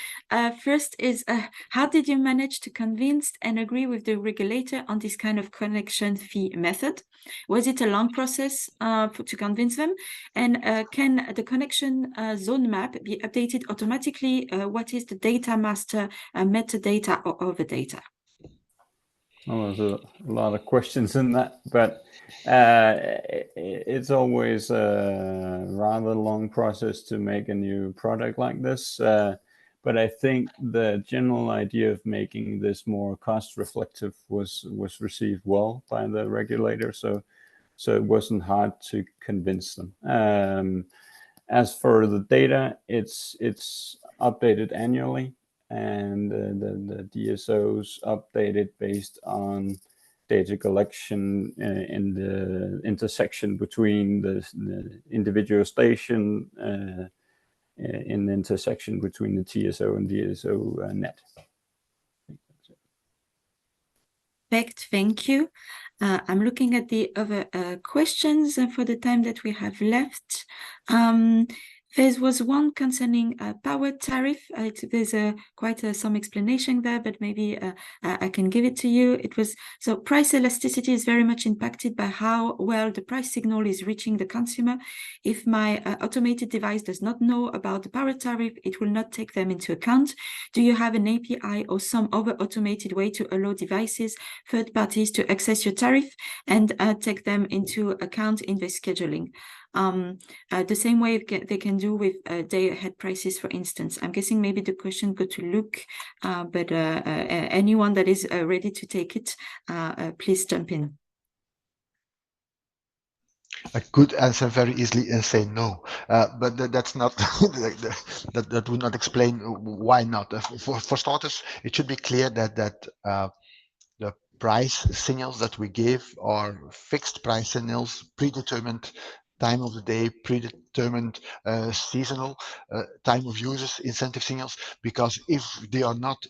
First is, how did you manage to convince and agree with the regulator on this kind of connection fee method? Was it a long process to convince them? And can the connection zone map be updated automatically? What is the data master metadata or over data? Well, there's a lot of questions in that, but it's always a rather long process to make a new product like this. But I think the general idea of making this more cost reflective was received well by the regulator, so it wasn't hard to convince them. As for the data, it's updated annually, and the DSOs updated based on data collection in the intersection between the individual station in the intersection between the TSO and DSO net. Perfect, thank you. I'm looking at the other questions for the time that we have left. There was one concerning power tariff. There's quite some explanation there, but maybe I can give it to you. It was so price elasticity is very much impacted by how well the price signal is reaching the consumer. If my automated device does not know about the power tariff, it will not take them into account. Do you have an API or some other automated way to allow devices, third parties to access your tariff and take them into account in their scheduling? The same way they can do with day-ahead prices, for instance. I'm guessing maybe the question go to Luke, but anyone that is ready to take it, please jump in. I could answer very easily and say no, but that's not that would not explain why not. For starters, it should be clear that the price signals that we give are fixed price signals, predetermined time of the day, predetermined seasonal time of users, incentive signals, because if they are not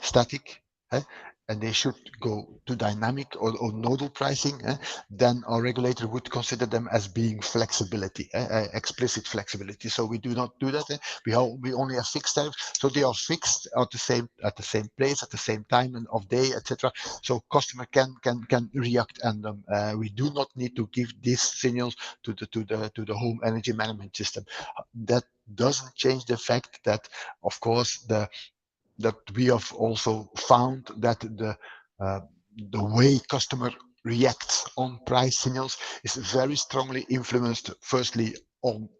static, and they should go to dynamic or nodal pricing, then our regulator would consider them as being flexibility, explicit flexibility. So we do not do that. We only have fixed tariffs, so they are fixed at the same place, at the same time of day, etc. So customer can react on them. We do not need to give these signals to the home energy management system. That doesn't change the fact that, of course, that we have also found that the way customer reacts on price signals is very strongly influenced, firstly,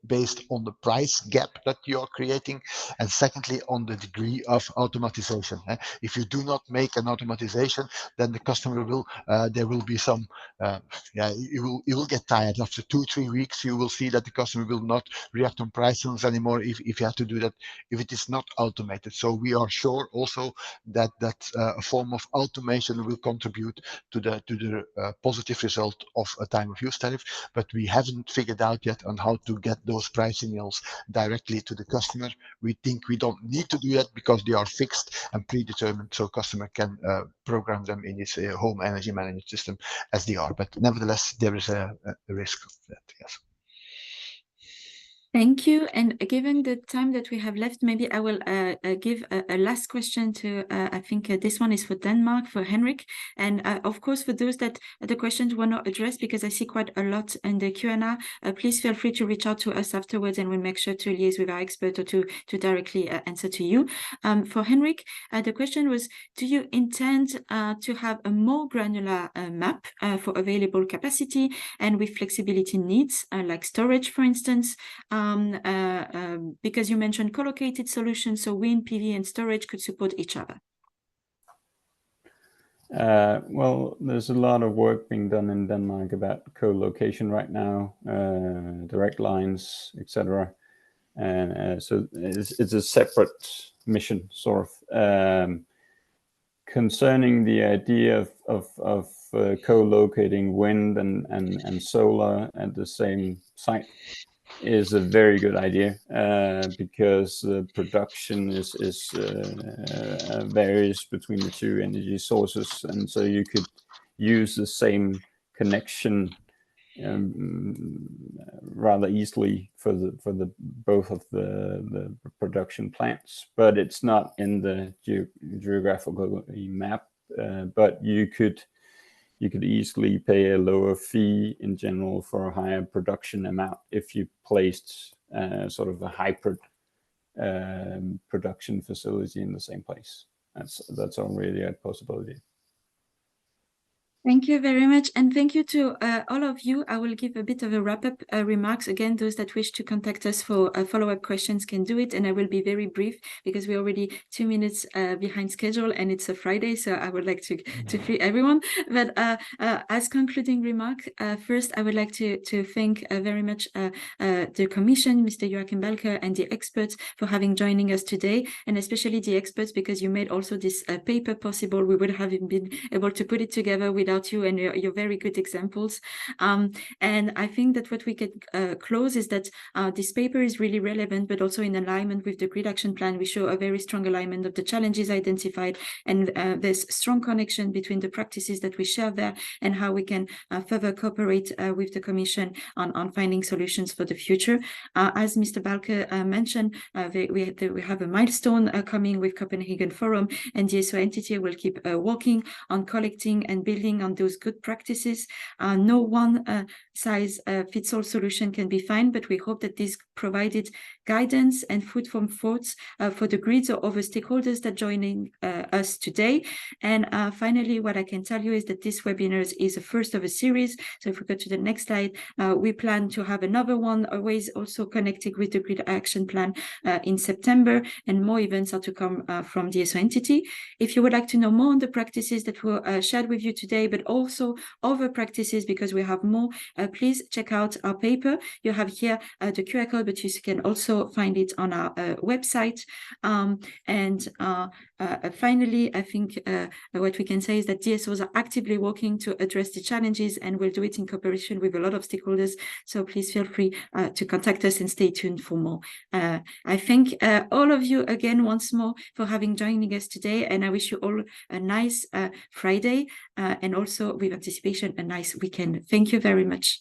based on the price gap that you are creating, and secondly, on the degree of automatization. If you do not make an automatization, then the customer will, there will be some, you will get tired. After 2-3 weeks, you will see that the customer will not react on price signals anymore if you have to do that, if it is not automated. So we are sure also that a form of automation will contribute to the positive result of a time of use tariff, but we haven't figured out yet on how to get those price signals directly to the customer. We think we don't need to do that because they are fixed and predetermined, so customer can program them in his home energy management system as they are. But nevertheless, there is a risk of that, yes. Thank you. And given the time that we have left, maybe I will give a last question to, I think this one is for Denmark, for Henrik. And of course, for those that the questions were not addressed, because I see quite a lot in the Q&A, please feel free to reach out to us afterwards and we'll make sure to liaise with our expert or to directly answer to you. For Henrik, the question was, do you intend to have a more granular map for available capacity and with flexibility needs, like storage, for instance? Because you mentioned co-located solutions, so wind, PV, and storage could support each other. Well, there's a lot of work being done in Denmark about co-location right now, direct lines, etc. And so it's a separate mission, sort of. Concerning the idea of co-locating wind and solar at the same site, is a very good idea because the production varies between the two energy sources, and so you could use the same connection rather easily for the both of the production plants. But it's not in the geographical map, but you could easily pay a lower fee in general for a higher production amount if you placed sort of a hybrid production facility in the same place. That's already a possibility. Thank you very much. And thank you to all of you. I will give a bit of a wrap-up remarks. Again, those that wish to contact us for follow-up questions can do it. And I will be very brief because we're already 2 minutes behind schedule and it's a Friday. So I would like to free everyone. But as concluding remark, first, I would like to thank very much the Commission, Mr. Joachim Balker, and the experts for joining us today, and especially the experts because you made also this paper possible. We would have been able to put it together without without you and your very good examples. And I think that what we can close is that this paper is really relevant, but also in alignment with the Grid Action Plan. We show a very strong alignment of the challenges identified, and there's strong connection between the practices that we share there and how we can further cooperate with the Commission on finding solutions for the future. As Mr. Balke mentioned, we have a milestone coming with Copenhagen Forum, and DSO entity will keep working on collecting and building on those good practices. No one size fits all solution can be found, but we hope that this provided guidance and food for thoughts for the grids or other stakeholders that joining us today. And finally, what I can tell you is that this webinar is the first of a series. So if we go to the next slide, we plan to have another one, always also connected with the Grid Action Plan in September, and more events are to come from DSO entity. If you would like to know more on the practices that were shared with you today, but also other practices, because we have more, please check out our paper. You have here the QR code, but you can also find it on our website. Finally, I think what we can say is that DSOs are actively working to address the challenges, and we'll do it in cooperation with a lot of stakeholders. So please feel free to contact us and stay tuned for more. I thank all of you again once more for joining us today, and I wish you all a nice Friday and also with anticipation a nice weekend. Thank you very much.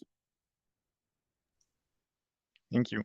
Thank you.